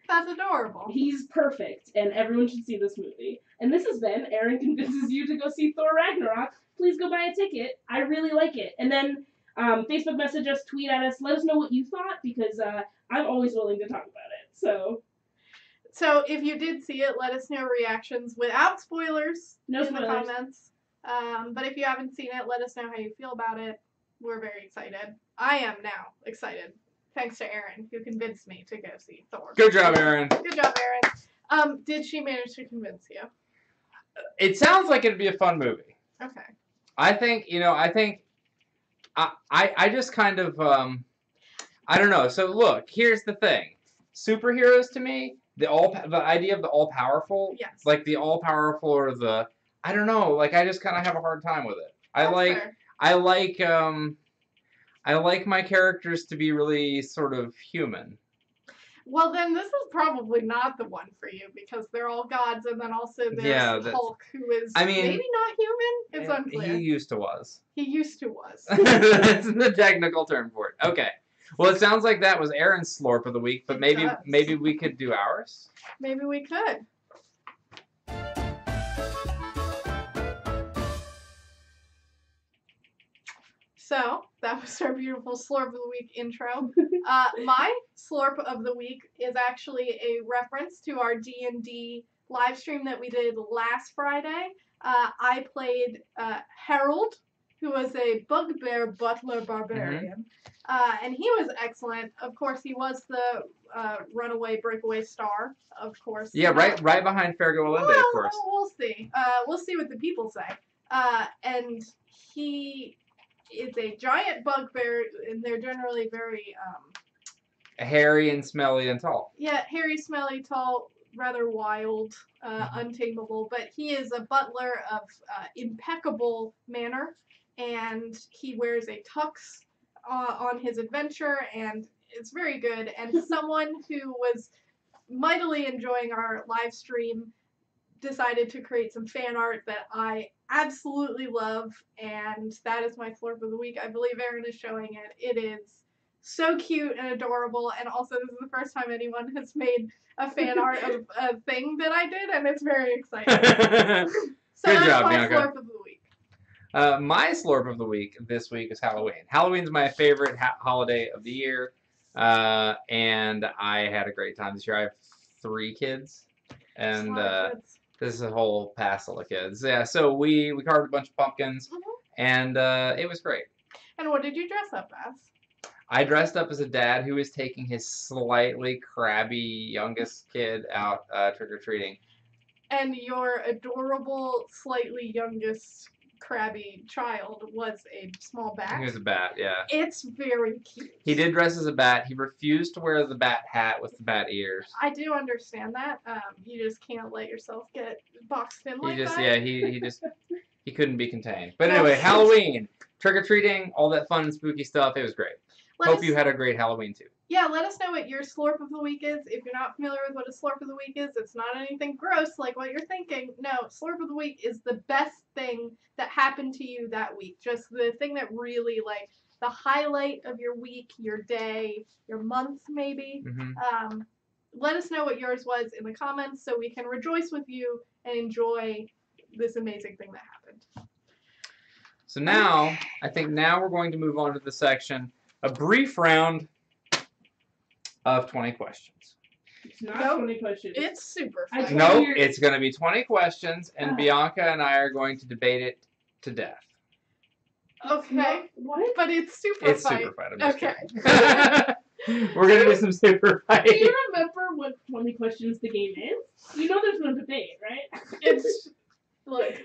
Speaker 1: That's adorable.
Speaker 3: He's perfect, and everyone should see this movie. And this has been Aaron Convinces You to Go See Thor Ragnarok. Please go buy a ticket. I really like it. And then Facebook message us, tweet at us, let us know what you thought, because I'm always willing to talk about it.
Speaker 1: So if you did see it, let us know reactions without spoilers in the comments. But if you haven't seen it, let us know how you feel about it. We're very excited. I am now excited. Thanks to Erin, who convinced me to go see Thor.
Speaker 2: Good job, Erin.
Speaker 1: Good job, Erin. Did she manage to convince you?
Speaker 2: It sounds like it'd be a fun movie.
Speaker 1: Okay.
Speaker 2: I think I just kind of I don't know. So look, here's the thing. Superheroes to me, the idea of the all powerful,
Speaker 1: yes.
Speaker 2: Like the all powerful or the I don't know, like I just kind of have a hard time with it. I like my characters to be really sort of human.
Speaker 1: Well, then this is probably not the one for you because they're all gods, and then also there's Hulk, who is maybe not human. It's unclear.
Speaker 2: He used to was.
Speaker 1: He used to was.
Speaker 2: That's the technical term for it. Okay. Well, it sounds like that was Aaron's slorp of the week, but maybe we could do ours.
Speaker 1: Maybe we could. So, that was our beautiful Slurp of the Week intro. My Slurp of the Week is actually a reference to our D&D live stream that we did last Friday. I played Harold, who was a bugbear butler barbarian. And he was excellent. Of course, he was the runaway breakaway star, of course.
Speaker 2: Yeah, right behind Fergo Olinde, of course.
Speaker 1: We'll see. We'll see what the people say. And he is a giant bugbear, and they're generally very
Speaker 2: hairy and smelly and tall.
Speaker 1: Yeah, hairy, smelly, tall, rather wild, untamable. But he is a butler of impeccable manner, and he wears a tux on his adventure, and it's very good. And someone who was mightily enjoying our live stream decided to create some fan art that I absolutely love, and that is my Slurp of the Week. I believe Erin is showing it. It is so cute and adorable, and also this is the first time anyone has made a fan art of a thing that I did, and it's very exciting. So
Speaker 2: good job,
Speaker 1: my
Speaker 2: Bianca.
Speaker 1: Slurp of the Week.
Speaker 2: My Slurp of the Week this week is Halloween. Halloween's my favorite holiday of the year, and I had a great time this year. I have 3 kids, and this is a whole passel of kids. Yeah, so we carved a bunch of pumpkins, and it was great.
Speaker 1: And what did you dress up as?
Speaker 2: I dressed up as a dad who was taking his slightly crabby youngest kid out trick-or-treating.
Speaker 1: And your adorable, slightly youngest crabby child was a small bat?
Speaker 2: He was a bat, yeah.
Speaker 1: It's very cute.
Speaker 2: He did dress as a bat. He refused to wear the bat hat with the bat ears.
Speaker 1: I do understand that. You just can't let yourself get boxed in like that.
Speaker 2: Yeah, he couldn't be contained. But anyway, Halloween, trick-or-treating, all that fun, spooky stuff. It was great. Hope you had a great Halloween, too.
Speaker 1: Yeah, let us know what your Slurp of the Week is. If you're not familiar with what a Slurp of the Week is, it's not anything gross like what you're thinking. No, Slurp of the Week is the best thing that happened to you that week. Just the thing that really, like, the highlight of your week, your day, your month, maybe. Let us know what yours was in the comments so we can rejoice with you and enjoy this amazing thing that happened.
Speaker 2: So now, I think now we're going to move on to the section, a brief round of 20 questions.
Speaker 3: It's not 20 questions.
Speaker 1: It's super fun.
Speaker 2: No, it's going to be 20 questions, and Bianca and I are going to debate it to death.
Speaker 1: Okay.
Speaker 3: What?
Speaker 1: But it's Superfight.
Speaker 2: It's Superfight. I'm just
Speaker 1: kidding.
Speaker 2: We're going to do some Superfight.
Speaker 3: Do you remember what 20 questions the game is? You know there's no debate, right?
Speaker 1: It's... Look,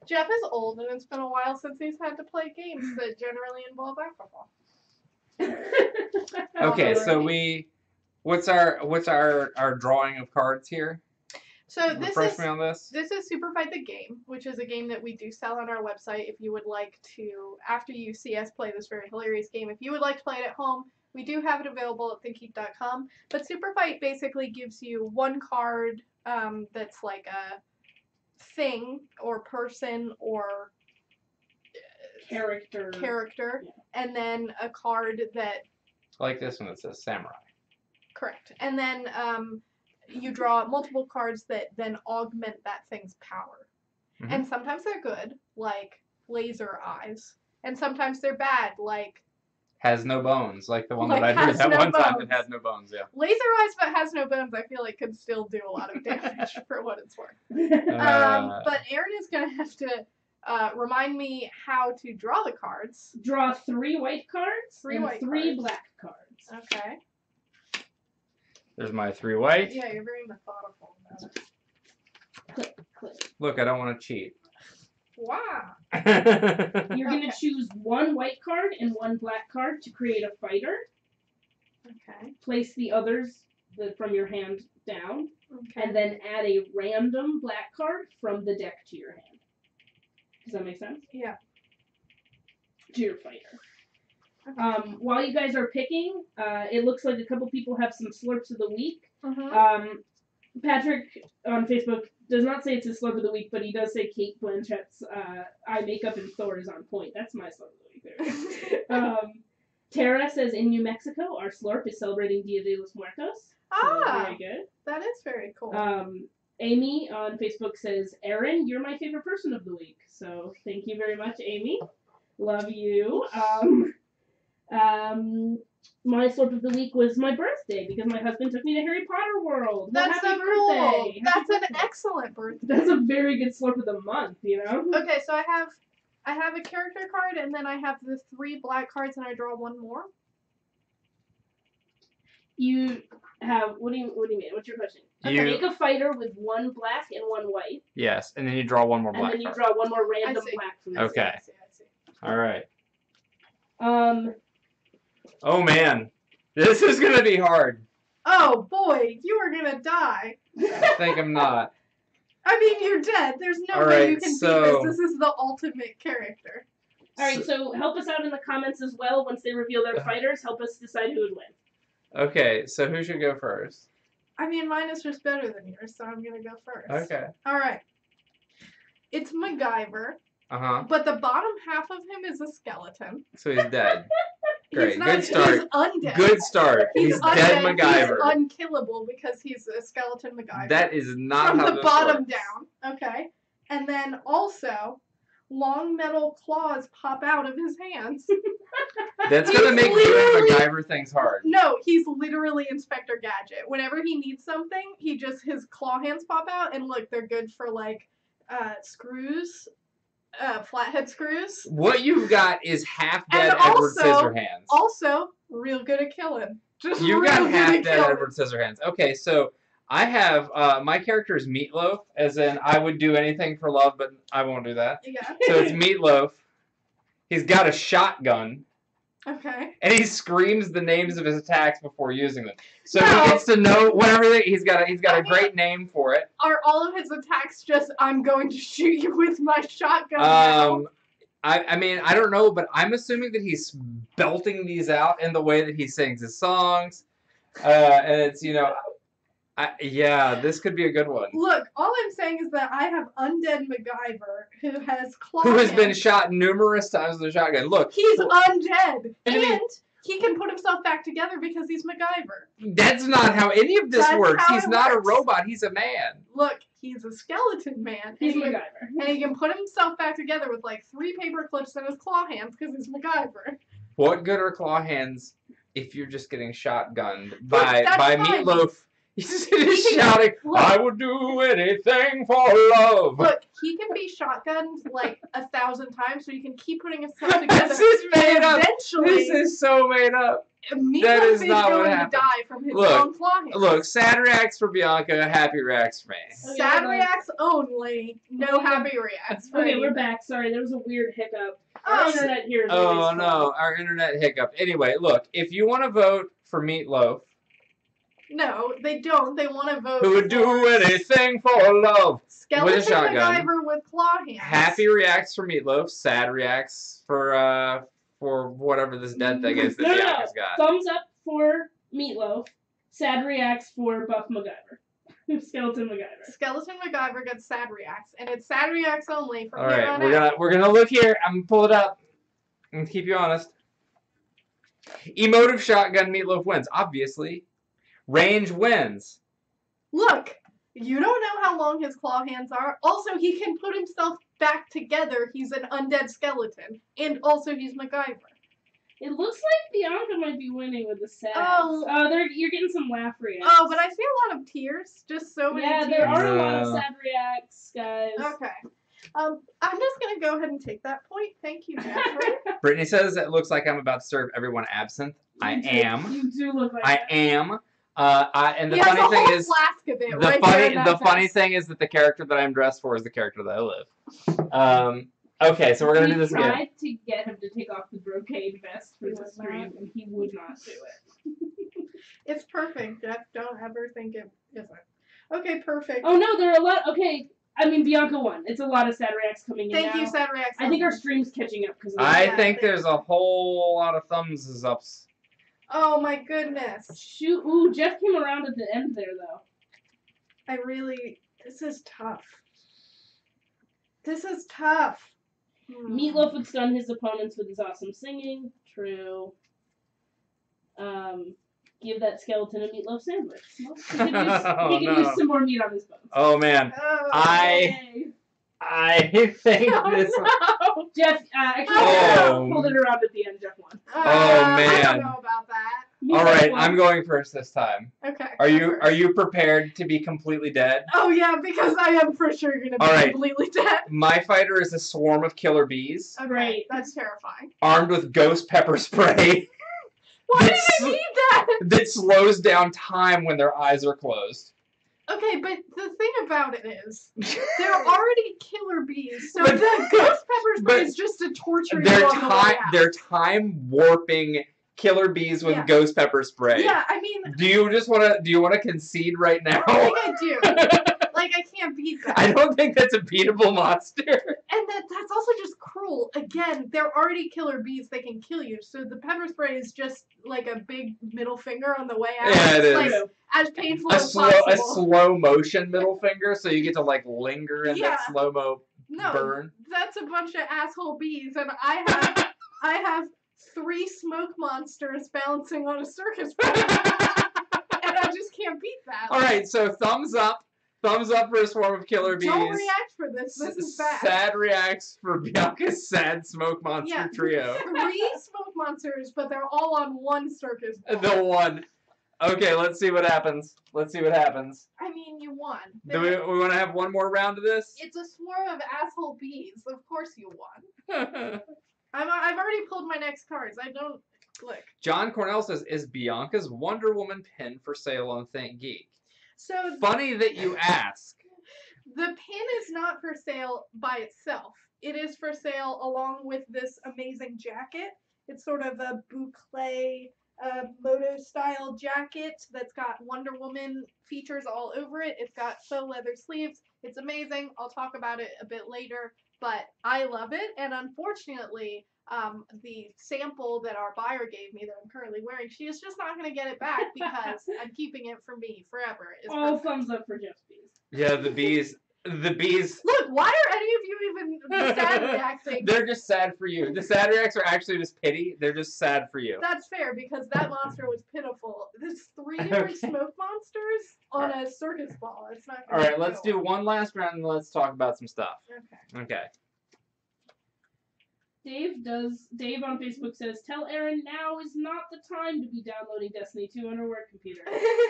Speaker 1: Jeff is old, and it's been a while since he's had to play games that generally involve alcohol.
Speaker 2: Okay, so what's our drawing of cards here?
Speaker 1: So
Speaker 2: refresh me on this.
Speaker 1: This is Superfight the game, which is a game that we do sell on our website. If you would like to, after you see us play this very hilarious game, if you would like to play it at home, we do have it available at ThinkGeek.com. But Superfight basically gives you one card that's like a thing or person or
Speaker 3: character,
Speaker 1: yeah. And then a card that...
Speaker 2: Like this one that says Samurai.
Speaker 1: Correct. And then you draw multiple cards that then augment that thing's power. Mm-hmm. And sometimes they're good, like laser eyes. And sometimes they're bad, like...
Speaker 2: Has no bones, like the one that I drew that one time that had no bones, yeah.
Speaker 1: Laser eyes but has no bones, I feel like could still do a lot of damage for what it's worth. But Aaron is going to have to remind me how to draw the cards.
Speaker 3: Draw 3 white cards and 3 black cards.
Speaker 1: Okay.
Speaker 2: There's my 3 white.
Speaker 1: Yeah, you're very methodical about it.
Speaker 3: Click.
Speaker 2: Look, I don't want to cheat.
Speaker 1: Wow.
Speaker 3: You're going to choose 1 white card and 1 black card to create a fighter.
Speaker 1: Okay.
Speaker 3: Place the others from your hand down.
Speaker 1: Okay.
Speaker 3: And then add a random black card from the deck to your hand. Does that make sense?
Speaker 1: Yeah.
Speaker 3: To your fighter. Okay. While you guys are picking, it looks like a couple people have some slurps of the week.
Speaker 1: Mm-hmm.
Speaker 3: Patrick on Facebook does not say it's his slurp of the week, but he does say Kate Blanchett's eye makeup in Thor is on point. That's my slurp of the week. Tara says, in New Mexico, our slurp is celebrating Dia de los Muertos. So very good.
Speaker 1: That is very cool.
Speaker 3: Amy on Facebook says, Erin, you're my favorite person of the week. So thank you very much, Amy. Love you. My slurp of the week was my birthday because my husband took me to Harry Potter World.
Speaker 1: That's so cool. That's an excellent birthday.
Speaker 3: That's a very good slurp of the month, you know?
Speaker 1: Okay, so I have a character card and then I have the 3 black cards and I draw 1 more.
Speaker 3: You have what do you mean? What's your question? You make a fighter with 1 black and 1 white.
Speaker 2: Yes, and then you draw 1 more black.
Speaker 3: And then you draw 1 more random black from this.
Speaker 2: Okay.
Speaker 1: I see.
Speaker 2: All right. Oh man, this is gonna be hard.
Speaker 1: Oh boy, you are gonna die.
Speaker 2: I think I'm not.
Speaker 1: I mean, you're dead. There's no way you can beat this. This is the ultimate character.
Speaker 3: All right, so help us out in the comments as well. Once they reveal their fighters, help us decide who would win.
Speaker 2: Okay, so who should go first?
Speaker 1: I mean, mine is just better than yours, so I'm gonna go first.
Speaker 2: Okay.
Speaker 1: All right. It's MacGyver. But the bottom half of him is a skeleton.
Speaker 2: So he's dead. Great. Good
Speaker 1: start.
Speaker 2: He's
Speaker 1: undead.
Speaker 2: Good start. He's dead MacGyver.
Speaker 1: He's unkillable because he's a skeleton MacGyver.
Speaker 2: That is not
Speaker 1: from
Speaker 2: how
Speaker 1: the bottom down. Okay. And then also, long metal claws pop out of his hands.
Speaker 2: That's going to make doing MacGyver things hard.
Speaker 1: No, he's literally Inspector Gadget. Whenever he needs something, his claw hands pop out, and look, they're good for like screws. Flathead screws.
Speaker 2: What you've got is half dead Edward Scissorhands.
Speaker 1: Also, real good at killing.
Speaker 2: You got half dead Edward Scissorhands. Okay, so I have my character is Meatloaf, as in I would do anything for love, but I won't do that.
Speaker 1: Yeah.
Speaker 2: So it's Meatloaf. He's got a shotgun.
Speaker 1: Okay.
Speaker 2: And he screams the names of his attacks before using them. So he gets to know whatever he's got a great name for it.
Speaker 1: Are all of his attacks just I'm going to shoot you with my shotgun now?
Speaker 2: I mean, I don't know, but I'm assuming that he's belting these out in the way that he sings his songs. And it's, you know, yeah, this could be a good one.
Speaker 1: Look, all I'm saying is that I have undead MacGyver who has claws.
Speaker 2: Who has been shot numerous times with a shotgun. Look.
Speaker 1: He's undead. And he can put himself back together because he's MacGyver.
Speaker 2: That's not how any of this works. He's not a robot. He's a man.
Speaker 1: Look, he's a skeleton man.
Speaker 3: He's MacGyver.
Speaker 1: And he can put himself back together with like 3 paper clips in his claw hands because he's MacGyver.
Speaker 2: What good are claw hands if you're just getting shotgunned by Meatloaf? He's shouting, I would do anything for love.
Speaker 1: Look, he can be shotgunned like 1,000 times, so he can keep putting himself together.
Speaker 2: This is made up.
Speaker 1: Eventually,
Speaker 2: this is so made up.
Speaker 1: That is not what happened. To die from his own claw hands.
Speaker 2: Look, sad reacts for Bianca, happy reacts for me.
Speaker 1: Sad reacts only, no happy reacts.
Speaker 3: Okay, we're back. Sorry, there was a weird hiccup. Our internet here is
Speaker 2: no, our internet hiccup. Anyway, look, if you want to vote for Meatloaf,
Speaker 1: No, they don't. They want to vote.
Speaker 2: Who would do anything for love?
Speaker 1: Skeleton
Speaker 2: with a shotgun.
Speaker 1: MacGyver with claw hands.
Speaker 2: Happy reacts for Meatloaf. Sad reacts for whatever this dead thing is that Bianca's got.
Speaker 3: Thumbs up for Meatloaf. Sad reacts for Buff MacGyver. Skeleton MacGyver.
Speaker 1: Skeleton MacGyver gets sad reacts, and it's sad reacts only from
Speaker 2: All
Speaker 1: here
Speaker 2: right,
Speaker 1: on out.
Speaker 2: we're gonna look here. I'm gonna pull it up and keep you honest. Emotive shotgun Meatloaf wins, obviously. Range wins.
Speaker 1: Look, you don't know how long his claw hands are. Also, he can put himself back together. He's an undead skeleton, and also he's MacGyver.
Speaker 3: It looks like Bianca might be winning with the sads.
Speaker 1: Oh,
Speaker 3: you're getting some laugh reacts.
Speaker 1: Oh, but I see a lot of tears. Just so many tears.
Speaker 3: Yeah, there are a lot of sad reacts, guys.
Speaker 1: Okay. I'm just gonna go ahead and take that point. Thank you, Jeffrey.
Speaker 2: Brittany says it looks like I'm about to serve everyone absinthe. I am.
Speaker 3: You do look like
Speaker 2: I am. And the
Speaker 1: he has
Speaker 2: funny
Speaker 1: a
Speaker 2: thing
Speaker 1: whole
Speaker 2: is,
Speaker 1: flask of it
Speaker 2: the funny thing is that the character that I'm dressed for is the character that I live. Okay, so we're gonna do this again.
Speaker 3: We tried to get him to take off the brocade vest for the stream, and he would not do it.
Speaker 1: It's perfect, Jeff. Don't ever think it isn't. Okay, perfect.
Speaker 3: Oh no, there are a lot. Okay, I mean Bianca won. It's a lot of sad reacts coming in.
Speaker 1: Thank you, sad reacts.
Speaker 3: I think our stream's catching up because
Speaker 2: I think there's a whole lot of thumbs ups.
Speaker 1: Oh my goodness.
Speaker 3: Shoot! Ooh, Jeff came around at the end there though.
Speaker 1: This is tough. This is tough.
Speaker 3: Meatloaf would stun his opponents with his awesome singing. True. Give that skeleton a meatloaf sandwich. Well, he can use some more meat on his bones.
Speaker 2: Oh man.
Speaker 1: Oh,
Speaker 2: I think this.
Speaker 3: No. Jeff, actually, pulled it around at the end. Jeff won.
Speaker 2: Oh man.
Speaker 1: I don't know about that.
Speaker 2: All right, I'm going first this time.
Speaker 1: Okay.
Speaker 2: Are you prepared to be completely dead?
Speaker 1: Oh yeah, because I am for sure gonna be completely dead.
Speaker 2: My fighter is a swarm of killer bees.
Speaker 1: Okay, right. That's terrifying.
Speaker 2: Armed with ghost pepper spray.
Speaker 1: Why did I need that?
Speaker 2: That slows down time when their eyes are closed.
Speaker 1: Okay, but the thing about it is, they're already killer bees, so the ghost pepper spray is just to torture you on the way out.
Speaker 2: They're time warping killer bees with ghost pepper spray.
Speaker 1: Yeah, I mean.
Speaker 2: Do you want to concede right now?
Speaker 1: I think I do. Like I can't beat that.
Speaker 2: I don't think that's a beatable monster.
Speaker 1: And that's also just cruel. Again, they're already killer bees. They can kill you. So the pepper spray is just like a big middle finger on the way out.
Speaker 2: Yeah, it is.
Speaker 1: Like, as painful as possible.
Speaker 2: A slow motion middle finger, so you get to like linger in that slow mo burn.
Speaker 1: That's a bunch of asshole bees, and I have 3 smoke monsters bouncing on a circus pole. And I just can't beat that.
Speaker 2: All right, so thumbs up. Thumbs up for a swarm of killer bees.
Speaker 1: Don't react for this. This is bad.
Speaker 2: Sad reacts for Bianca's sad smoke monster trio.
Speaker 1: 3 smoke monsters, but they're all on one circus ball.
Speaker 2: The one. Okay, let's see what happens. Let's see what happens.
Speaker 1: I mean, you won.
Speaker 2: Do we want to have one more round of this?
Speaker 1: It's a swarm of asshole bees. Of course you won. I've already pulled my next cards. I don't click.
Speaker 2: John Cornell says, is Bianca's Wonder Woman pin for sale on ThinkGeek?
Speaker 1: So
Speaker 2: funny that you ask.
Speaker 1: The pin is not for sale by itself. It is for sale along with this amazing jacket. It's sort of a boucle moto style jacket that's got Wonder Woman features all over it. It's got faux leather sleeves. It's amazing. I'll talk about it a bit later, but I love it. And unfortunately, the sample that our buyer gave me that I'm currently wearing, she is just not going to get it back because I'm keeping it for me forever.
Speaker 3: All thumbs up for Jeff's bees.
Speaker 2: Yeah, the bees. The bees.
Speaker 1: Look, why are any of you even sad reacting?
Speaker 2: They're just sad for you. The sad reacts are actually just pity. They're just sad for you.
Speaker 1: That's fair because that monster was pitiful. There's 3 different smoke monsters on a circus ball. It's not.
Speaker 2: All right, let's do one last round and let's talk about some stuff. Okay.
Speaker 3: Dave on Facebook says, tell Aaron now is not the time to be downloading Destiny 2 on her work computer.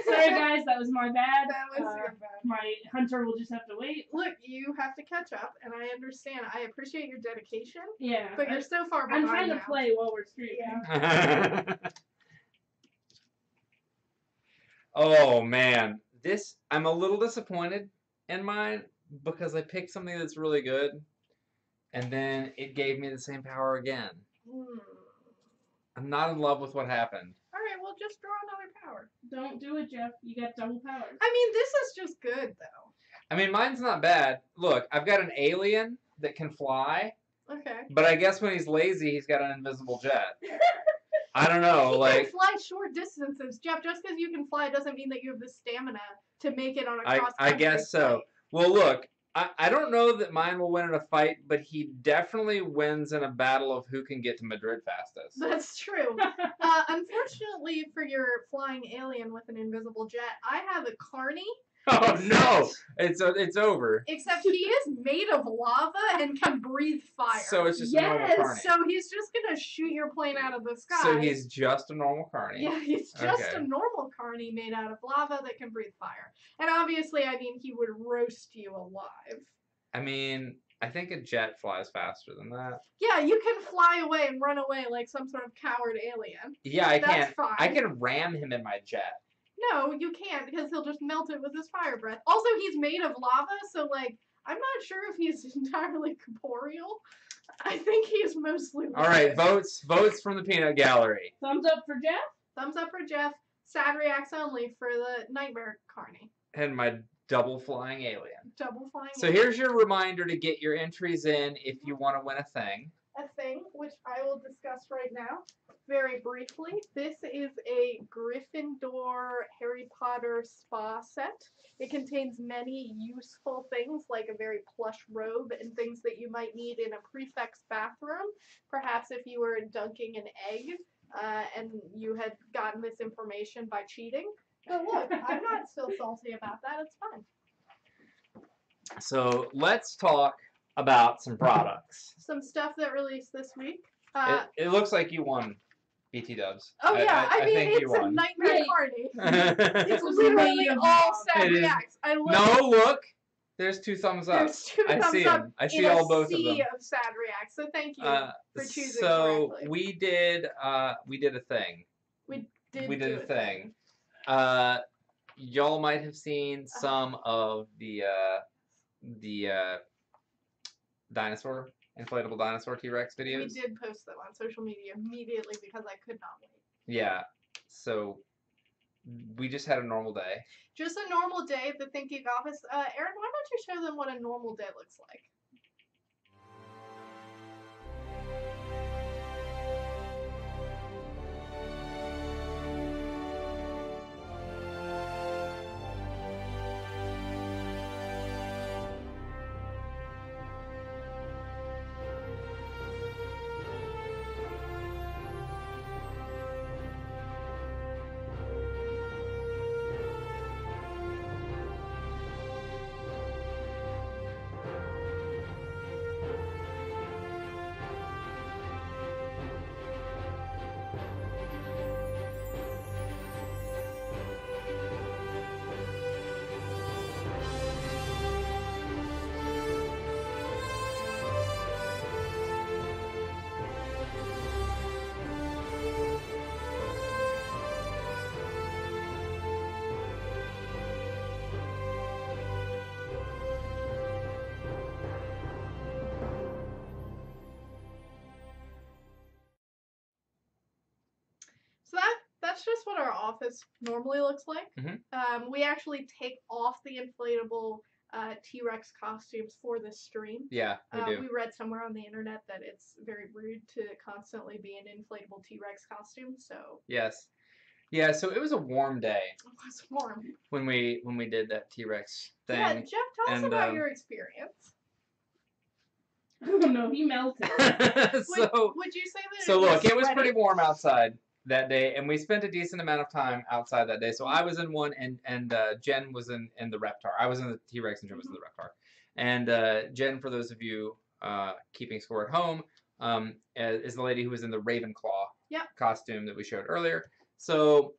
Speaker 3: Sorry guys, that was my bad.
Speaker 1: That was your bad.
Speaker 3: My hunter will just have to wait.
Speaker 1: Look, you have to catch up, and I understand. I appreciate your dedication.
Speaker 3: Yeah.
Speaker 1: But you're so far behind.
Speaker 3: I'm trying to play while we're streaming.
Speaker 1: Yeah.
Speaker 2: Oh man. I'm a little disappointed in mine because I picked something that's really good. And then it gave me the same power again. I'm not in love with what happened.
Speaker 1: All right, well, just draw another power.
Speaker 3: Don't do it, Jeff. You got double powers.
Speaker 1: I mean, this is just good, though.
Speaker 2: I mean, mine's not bad. Look, I've got an alien that can fly.
Speaker 1: Okay.
Speaker 2: But I guess when he's lazy, he's got an invisible jet. I don't know,
Speaker 1: he can fly short distances, Jeff. Just because you can fly doesn't mean that you have the stamina to make it on a cross-country
Speaker 2: I guess so.
Speaker 1: flight.
Speaker 2: Well, look, I don't know that mine will win in a fight, but he definitely wins in a battle of who can get to Madrid fastest.
Speaker 1: That's true. Unfortunately for your flying alien with an invisible jet, I have a Carney.
Speaker 2: Oh no! It's over.
Speaker 1: Except he is made of lava and can breathe fire.
Speaker 2: So it's just a normal Carney.
Speaker 1: So he's just gonna shoot your plane out of the sky.
Speaker 2: So he's just a normal Carney.
Speaker 1: Yeah, he's just a normal Carney made out of lava that can breathe fire. And obviously, I mean, he would roast you alive.
Speaker 2: I mean, I think a jet flies faster than that.
Speaker 1: Yeah, you can fly away and run away like some sort of coward alien.
Speaker 2: Yeah, I can.
Speaker 1: That's fine.
Speaker 2: I can ram him in my jet.
Speaker 1: No, you can't, because he'll just melt it with his fire breath. Also, he's made of lava, so, like, I'm not sure if he's entirely corporeal. I think he's mostly liquid.
Speaker 2: All right, votes from the peanut gallery.
Speaker 3: Thumbs up for Jeff?
Speaker 1: Thumbs up for Jeff. Sad reacts only for the Nightmare Carney.
Speaker 2: And my double flying alien.
Speaker 1: Double flying
Speaker 2: So
Speaker 1: alien.
Speaker 2: here's your reminder to get your entries in if you want to win a thing.
Speaker 1: A thing, which I will discuss right now, very briefly. This is a Gryffindor Harry Potter spa set. It contains many useful things, like a very plush robe and things that you might need in a prefect's bathroom. Perhaps if you were dunking an egg and you had gotten this information by cheating. But look, I'm not still salty about that. It's fine.
Speaker 2: So let's talk about some products.
Speaker 1: Some stuff that released this week.
Speaker 2: It looks like you won, BT Dubs.
Speaker 1: Oh yeah, I mean
Speaker 2: think
Speaker 1: it's a Nightmare Carney. It's
Speaker 2: It's
Speaker 1: literally all sad reacts. I love
Speaker 2: no, look, there's 2 thumbs up.
Speaker 1: There's 2 thumbs
Speaker 2: see
Speaker 1: up.
Speaker 2: them. I see all both of them.
Speaker 1: Of sad reacts. So thank you for choosing
Speaker 2: So
Speaker 1: correctly.
Speaker 2: we did a thing.
Speaker 1: We did
Speaker 2: a thing. Y'all might have seen some of the inflatable dinosaur T-Rex videos.
Speaker 1: We did post them on social media immediately because I could not wait.
Speaker 2: Yeah. So we just had a normal day.
Speaker 1: Just a normal day at the ThinkGeek office. Aaron, why don't you show them what a normal day looks like? So that's just what our office normally looks like.
Speaker 2: Mm-hmm.
Speaker 1: We actually take off the inflatable T-Rex costumes for this stream.
Speaker 2: Yeah, we do.
Speaker 1: We read somewhere on the internet that it's very rude to constantly be an inflatable T-Rex costume. So
Speaker 2: yes, yeah. So it was a warm day.
Speaker 1: It was warm
Speaker 2: when we did that T-Rex thing.
Speaker 1: Yeah, Jeff, tell us about your experience.
Speaker 3: Oh no, he melted.
Speaker 1: Would you say that?
Speaker 2: So look, it was pretty warm outside that day, and we spent a decent amount of time outside that day. So I was in one, and Jen was in the Reptar. I was in the T-Rex, and Jen was in the Reptar. And Jen, for those of you keeping score at home, is the lady who was in the Ravenclaw costume that we showed earlier. So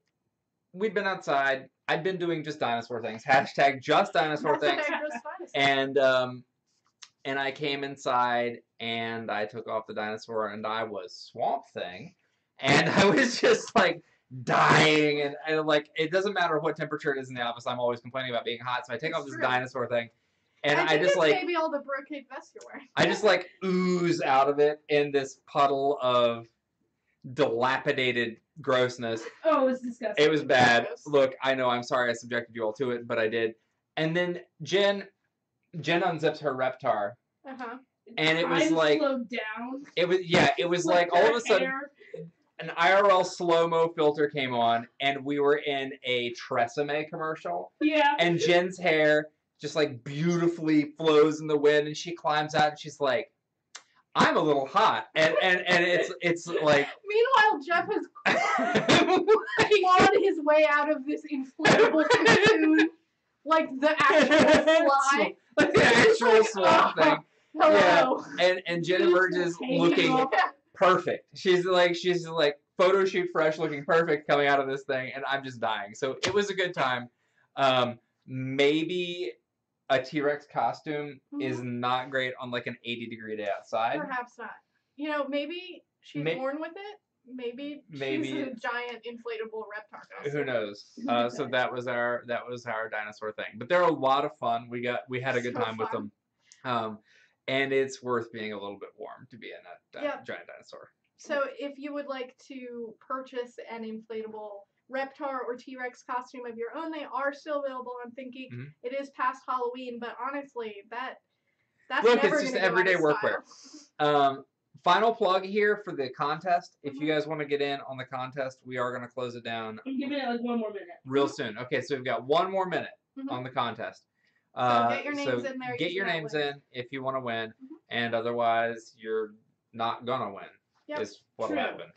Speaker 2: we'd been outside. I'd been doing just dinosaur things. Hashtag just dinosaur things. And I came inside, and I took off the dinosaur, and I was Swamp Thing. And I was just, like, dying. And like, it doesn't matter what temperature it is in the office. I'm always complaining about being hot. So I take off this dinosaur thing. And I just, like...
Speaker 1: maybe all the brocade vests you're wearing.
Speaker 2: I just, like, ooze out of it in this puddle of dilapidated grossness.
Speaker 3: Oh, it was disgusting.
Speaker 2: It was bad. Look, I know. I'm sorry I subjected you all to it, but I did. And then Jen unzips her Reptar. And it was like
Speaker 3: slowed down.
Speaker 2: It was like all of a sudden an IRL slow-mo filter came on, and we were in a Tresemme commercial.
Speaker 3: Yeah.
Speaker 2: And Jen's hair just like beautifully flows in the wind, and she climbs out and she's like, I'm a little hot. And it's like
Speaker 1: meanwhile Jeff has clawed his way out of this inflatable cocoon like the actual fly.
Speaker 2: Like the actual swamp thing.
Speaker 1: Hello.
Speaker 2: Yeah. And Jen emerges looking perfect. She's like photo shoot fresh, looking perfect coming out of this thing, and I'm just dying. So it was a good time. Maybe a T-Rex costume is not great on like an 80-degree day outside.
Speaker 1: Perhaps not. You know, maybe she's born with it. Maybe she's a giant inflatable reptar costume.
Speaker 2: Who knows? So that was our dinosaur thing. But they're a lot of fun. We had a good time with them. And it's worth being a little bit warm to be in that giant dinosaur.
Speaker 1: So if you would like to purchase an inflatable Reptar or T-Rex costume of your own, they are still available on ThinkGeek. It is past Halloween, but honestly, that's
Speaker 2: look,
Speaker 1: never
Speaker 2: it's just everyday workwear. Final plug here for the contest. If you guys want to get in on the contest, we are going to close it down.
Speaker 3: I'm giving it like 1 more minute.
Speaker 2: Real soon. Okay, so we've got 1 more minute on the contest.
Speaker 1: So get your names in there.
Speaker 2: Get your names in if you want to win, and otherwise you're not gonna win. Is what'll happen.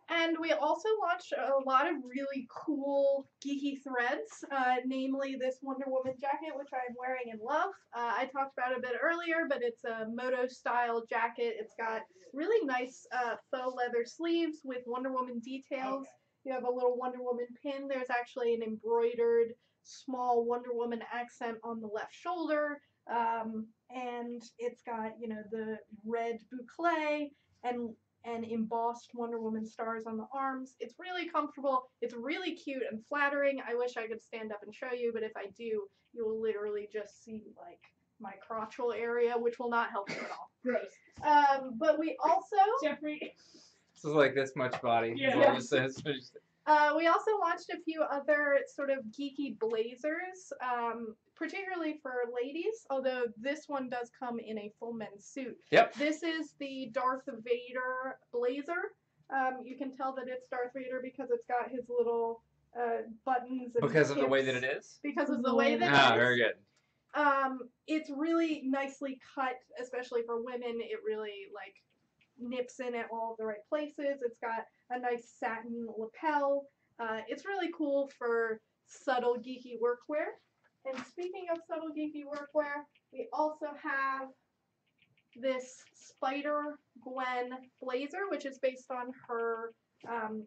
Speaker 1: And we also launched a lot of really cool geeky threads, namely this Wonder Woman jacket, which I'm wearing and love. I talked about it a bit earlier, but it's a moto-style jacket. It's got really nice faux leather sleeves with Wonder Woman details. You have a little Wonder Woman pin. There's actually an embroidered small Wonder Woman accent on the left shoulder. And it's got, you know, the red boucle and embossed Wonder Woman stars on the arms. It's really comfortable. It's really cute and flattering. I wish I could stand up and show you, but if I do, you will literally just see like my crotchal area, which will not help you at all.
Speaker 3: Gross.
Speaker 1: But we also
Speaker 3: Jeffrey.
Speaker 2: This is like this much body.
Speaker 3: Yeah.
Speaker 1: We also launched a few other sort of geeky blazers, particularly for ladies, although this one does come in a full men's suit.
Speaker 2: Yep.
Speaker 1: This is the Darth Vader blazer. You can tell that it's Darth Vader because it's got his little buttons. And
Speaker 2: because of the way that it is?
Speaker 1: Because of the way that it is.
Speaker 2: Very good.
Speaker 1: It's really nicely cut, especially for women. It really, like, nips in at all of the right places. It's got a nice satin lapel. It's really cool for subtle geeky workwear. And speaking of subtle geeky workwear, we also have this Spider-Gwen blazer, which is based on her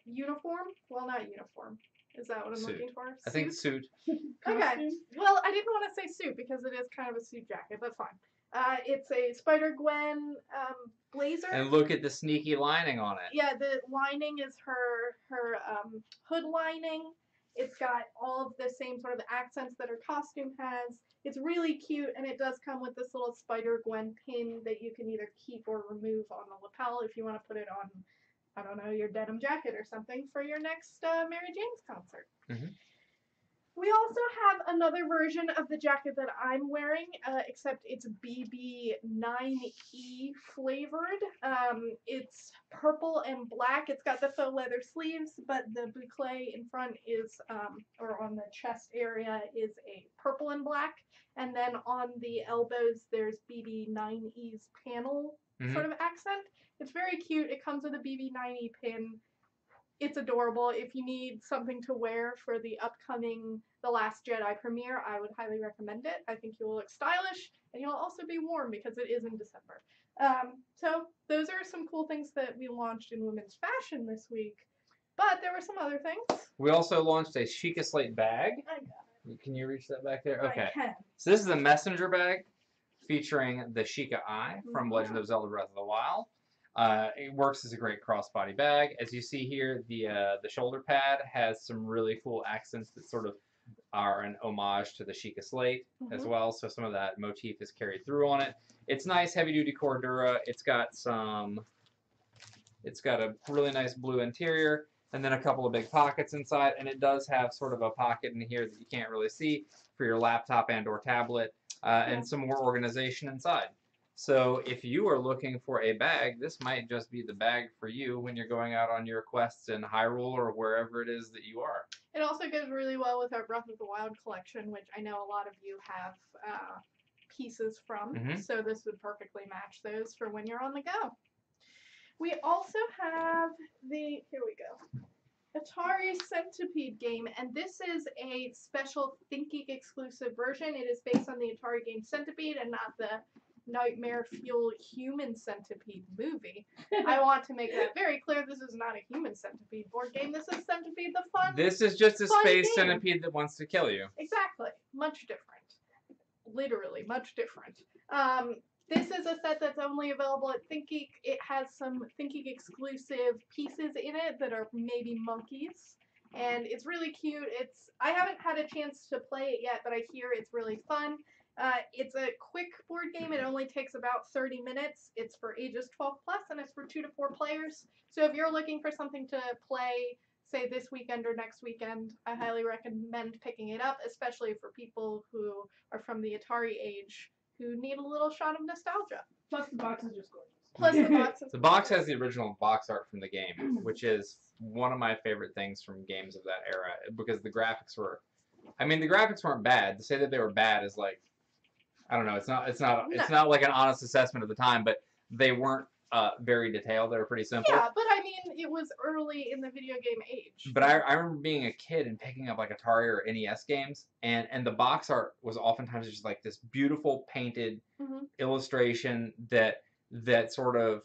Speaker 1: uniform. Well, not uniform. Is that what I'm looking for?
Speaker 2: I think suit.
Speaker 1: Okay. Well, I didn't want to say suit because it is kind of a suit jacket. That's fine. It's a Spider-Gwen blazer.
Speaker 2: And look at the sneaky lining on it.
Speaker 1: Yeah, the lining is her hood lining. It's got all of the same sort of accents that her costume has. It's really cute, and it does come with this little Spider-Gwen pin that you can either keep or remove on the lapel if you want to put it on, I don't know, your denim jacket or something for your next Mary Jane's concert. We also have another version of the jacket that I'm wearing, except it's BB9E flavored. It's purple and black. It's got the faux leather sleeves, but the boucle in front is, or on the chest area, is a purple and black. And then on the elbows, there's BB9E's panel sort of accent. It's very cute. It comes with a BB9E pin. It's adorable. If you need something to wear for the upcoming The Last Jedi premiere, I would highly recommend it. I think you will look stylish, and you'll also be warm because it is in December. So those are some cool things that we launched in women's fashion this week. But there were some other things.
Speaker 2: We also launched a Sheikah Slate bag.
Speaker 1: I got it.
Speaker 2: Can you reach that back there? Okay.
Speaker 1: I can.
Speaker 2: So this is a messenger bag featuring the Sheikah Eye from Legend of Zelda Breath of the Wild. It works as a great crossbody bag. As you see here, the shoulder pad has some really cool accents that sort of are an homage to the Sheikah Slate as well. So some of that motif is carried through on it. It's nice, heavy-duty Cordura. It's got some It's got a really nice blue interior, and then a couple of big pockets inside, and it does have sort of a pocket in here that you can't really see for your laptop and or tablet, and some more organization inside. So if you are looking for a bag, this might just be the bag for you when you're going out on your quests in Hyrule or wherever it is that you are.
Speaker 1: It also goes really well with our Breath of the Wild collection, which I know a lot of you have pieces from, so this would perfectly match those for when you're on the go. We also have the, here we go, Atari Centipede game, and this is a special ThinkGeek exclusive version. It is based on the Atari game Centipede and not the Nightmare Fuel Human Centipede movie. I want to make that very clear. This is not a Human Centipede board game. This is Centipede the fun.
Speaker 2: This is just a space
Speaker 1: game.
Speaker 2: centipede that wants to kill you.
Speaker 1: Exactly. Much different. Literally, much different. This is a set that's only available at ThinkGeek. It has some ThinkGeek exclusive pieces in it that are maybe monkeys. And it's really cute. I haven't had a chance to play it yet, but I hear it's really fun. It's a quick board game. It only takes about 30 minutes. It's for ages 12 plus, and it's for 2 to 4 players. So if you're looking for something to play, say this weekend or next weekend, I highly recommend picking it up, especially for people who are from the Atari age who need a little shot of nostalgia.
Speaker 3: Plus the box is just gorgeous.
Speaker 1: Plus the box is
Speaker 2: The box has the original box art from the game, which is one of my favorite things from games of that era, because the graphics were, I mean, the graphics weren't bad. To say that they were bad is like, I don't know, it's not like an honest assessment of the time, but they weren't very detailed. They were pretty simple.
Speaker 1: Yeah, but I mean, it was early in the video game age.
Speaker 2: But I remember being a kid and picking up like Atari or NES games, and the box art was oftentimes just like this beautiful painted illustration that sort of,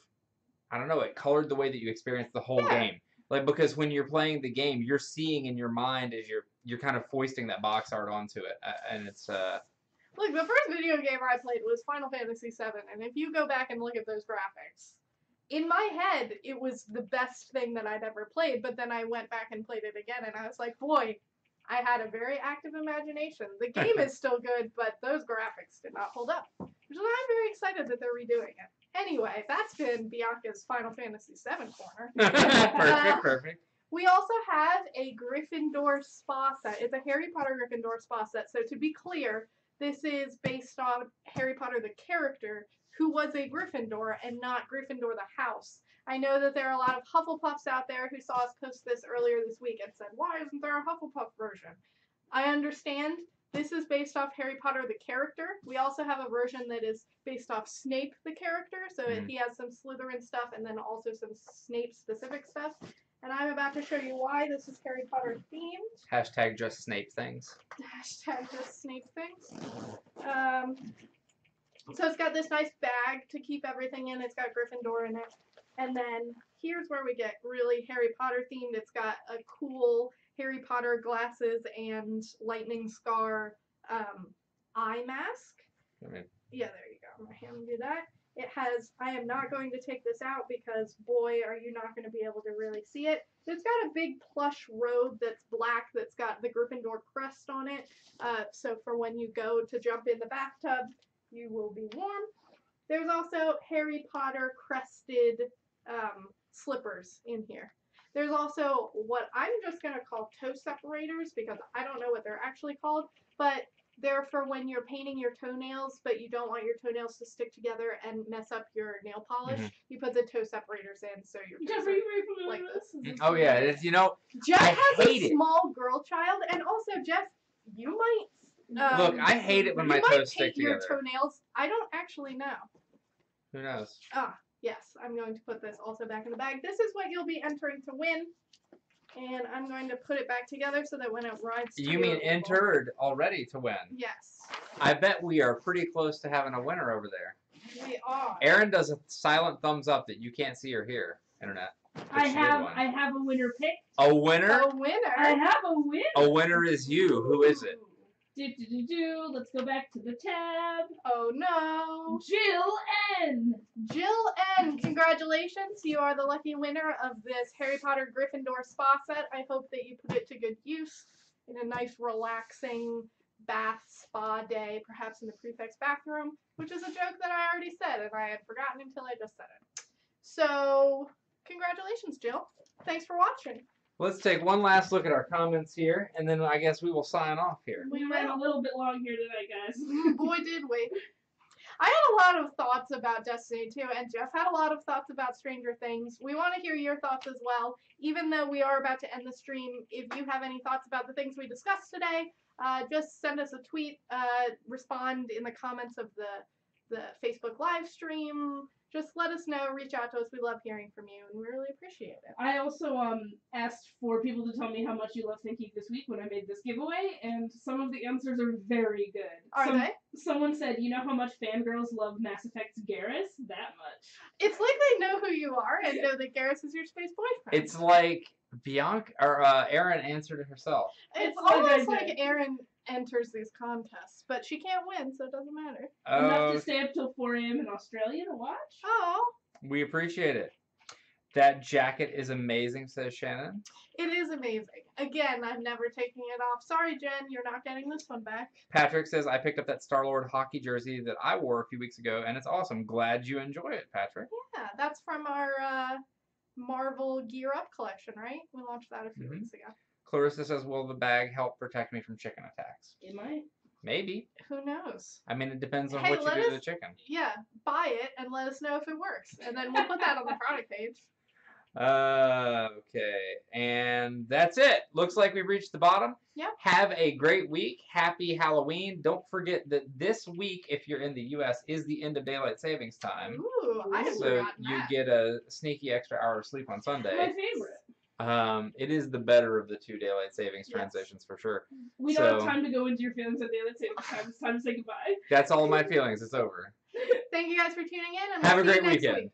Speaker 2: I don't know, it colored the way that you experienced the whole game. Like, because when you're playing the game, you're seeing in your mind as you're kind of foisting that box art onto it, and it's
Speaker 1: Look, the first video game I played was Final Fantasy VII, and if you go back and look at those graphics, in my head, it was the best thing that I'd ever played, but then I went back and played it again, and I was like, boy, I had a very active imagination. The game is still good, but those graphics did not hold up, which is why I'm very excited that they're redoing it. Anyway, that's been Bianca's Final Fantasy VII corner.
Speaker 2: perfect.
Speaker 1: We also have a Gryffindor spa set. It's a Harry Potter Gryffindor spa set, so to be clear, this is based on Harry Potter the character, who was a Gryffindor and not Gryffindor the house. I know that there are a lot of Hufflepuffs out there who saw us post this earlier this week and said, why isn't there a Hufflepuff version? I understand. This is based off Harry Potter the character. We also have a version that is based off Snape the character, so he has some Slytherin stuff and then also some Snape-specific stuff. And I'm about to show you why this is Harry Potter themed.
Speaker 2: Hashtag just Snape things.
Speaker 1: Hashtag just Snape things. So it's got this nice bag to keep everything in. It's got Gryffindor in it. And then here's where we get really Harry Potter themed. It's got a cool Harry Potter glasses and lightning scar eye mask. Yeah, there you go. My hand will do that. It has, I am not going to take this out because, boy, are you not going to be able to really see it. It's got a big plush robe that's black that's got the Gryffindor crest on it. So for when you go to jump in the bathtub, you will be warm. There's also Harry Potter crested slippers in here. There's also what I'm just going to call toe separators because I don't know what they're actually called, but they're for when you're painting your toenails, but you don't want your toenails to stick together and mess up your nail polish. You put the toe separators in, so your toes are like this.
Speaker 2: Oh yeah, it's, you know,
Speaker 1: Jeff has a small girl child, and also Jeff, you might
Speaker 2: look. I hate it when my toes stick together.
Speaker 1: Your toenails. I don't actually know.
Speaker 2: Who knows?
Speaker 1: Ah, yes. I'm going to put this also back in the bag. This is what you'll be entering to win. And I'm going to put it back together so that when it rides to
Speaker 2: You mean entered already to win?
Speaker 1: Yes.
Speaker 2: I bet we are pretty close to having a winner over there.
Speaker 1: We are.
Speaker 2: Erin does a silent thumbs up that you can't see or hear, Internet.
Speaker 3: I have a winner picked.
Speaker 2: A winner?
Speaker 1: A winner?
Speaker 3: I have a winner.
Speaker 2: A winner is you. Who is it?
Speaker 3: Let's go back to the tab.
Speaker 1: Oh no.
Speaker 3: Jill N.
Speaker 1: Jill N. Congratulations. You are the lucky winner of this Harry Potter Gryffindor spa set. I hope that you put it to good use in a nice relaxing bath spa day, perhaps in the prefect's bathroom, which is a joke that I already said and I had forgotten until I just said it. So congratulations, Jill. Thanks for watching.
Speaker 2: Let's take one last look at our comments here, and then I guess we will sign off here.
Speaker 3: We ran a little bit long here tonight, guys.
Speaker 1: Boy, did we. I had a lot of thoughts about Destiny 2, and Jeff had a lot of thoughts about Stranger Things. We want to hear your thoughts as well. Even though we are about to end the stream, if you have any thoughts about the things we discussed today, just send us a tweet, respond in the comments of the Facebook live stream. Just let us know, reach out to us. We love hearing from you, and we really appreciate it.
Speaker 3: I also asked for people to tell me how much you love ThinkGeek this week when I made this giveaway, and some of the answers are very good.
Speaker 1: Are they?
Speaker 3: Someone said, you know how much fangirls love Mass Effect's Garrus? That much.
Speaker 1: It's like they know who you are and know that Garrus is your space boyfriend.
Speaker 2: It's like Bianca or Erin answered it herself.
Speaker 1: It's almost like Erin enters these contests, but she can't win, so it doesn't matter.
Speaker 3: Enough to stay up till 4 a.m. in Australia to watch?
Speaker 1: Oh.
Speaker 2: We appreciate it. That jacket is amazing, says Shannon.
Speaker 1: It is amazing. Again, I'm never taking it off. Sorry, Jen, you're not getting this one back.
Speaker 2: Patrick says, I picked up that Star-Lord hockey jersey that I wore a few weeks ago, and it's awesome. Glad you enjoy it, Patrick.
Speaker 1: Yeah, that's from our Marvel Gear Up collection, right? We launched that a few weeks ago.
Speaker 2: Clarissa says, will the bag help protect me from chicken attacks?
Speaker 3: It might.
Speaker 2: Maybe.
Speaker 1: Who knows?
Speaker 2: I mean, it depends on what you do to the chicken.
Speaker 1: Yeah, buy it and let us know if it works. And then we'll put that on the product page.
Speaker 2: Okay, and that's it. Looks like we've reached the bottom.
Speaker 1: Yeah.
Speaker 2: Have a great week. Happy Halloween. Don't forget that this week, if you're in the U.S., is the end of daylight savings time.
Speaker 1: Ooh, I have
Speaker 2: so
Speaker 1: forgotten
Speaker 2: you
Speaker 1: that.
Speaker 2: get a sneaky extra hour of sleep on Sunday.
Speaker 3: My favorite.
Speaker 2: It is the better of the two daylight savings transitions for sure.
Speaker 3: We don't have time to go into your feelings at daylight savings time. It's time to say goodbye.
Speaker 2: That's all my feelings. It's over.
Speaker 1: Thank you guys for tuning in. And
Speaker 2: have a
Speaker 1: we'll see
Speaker 2: great
Speaker 1: you next
Speaker 2: weekend.
Speaker 1: week.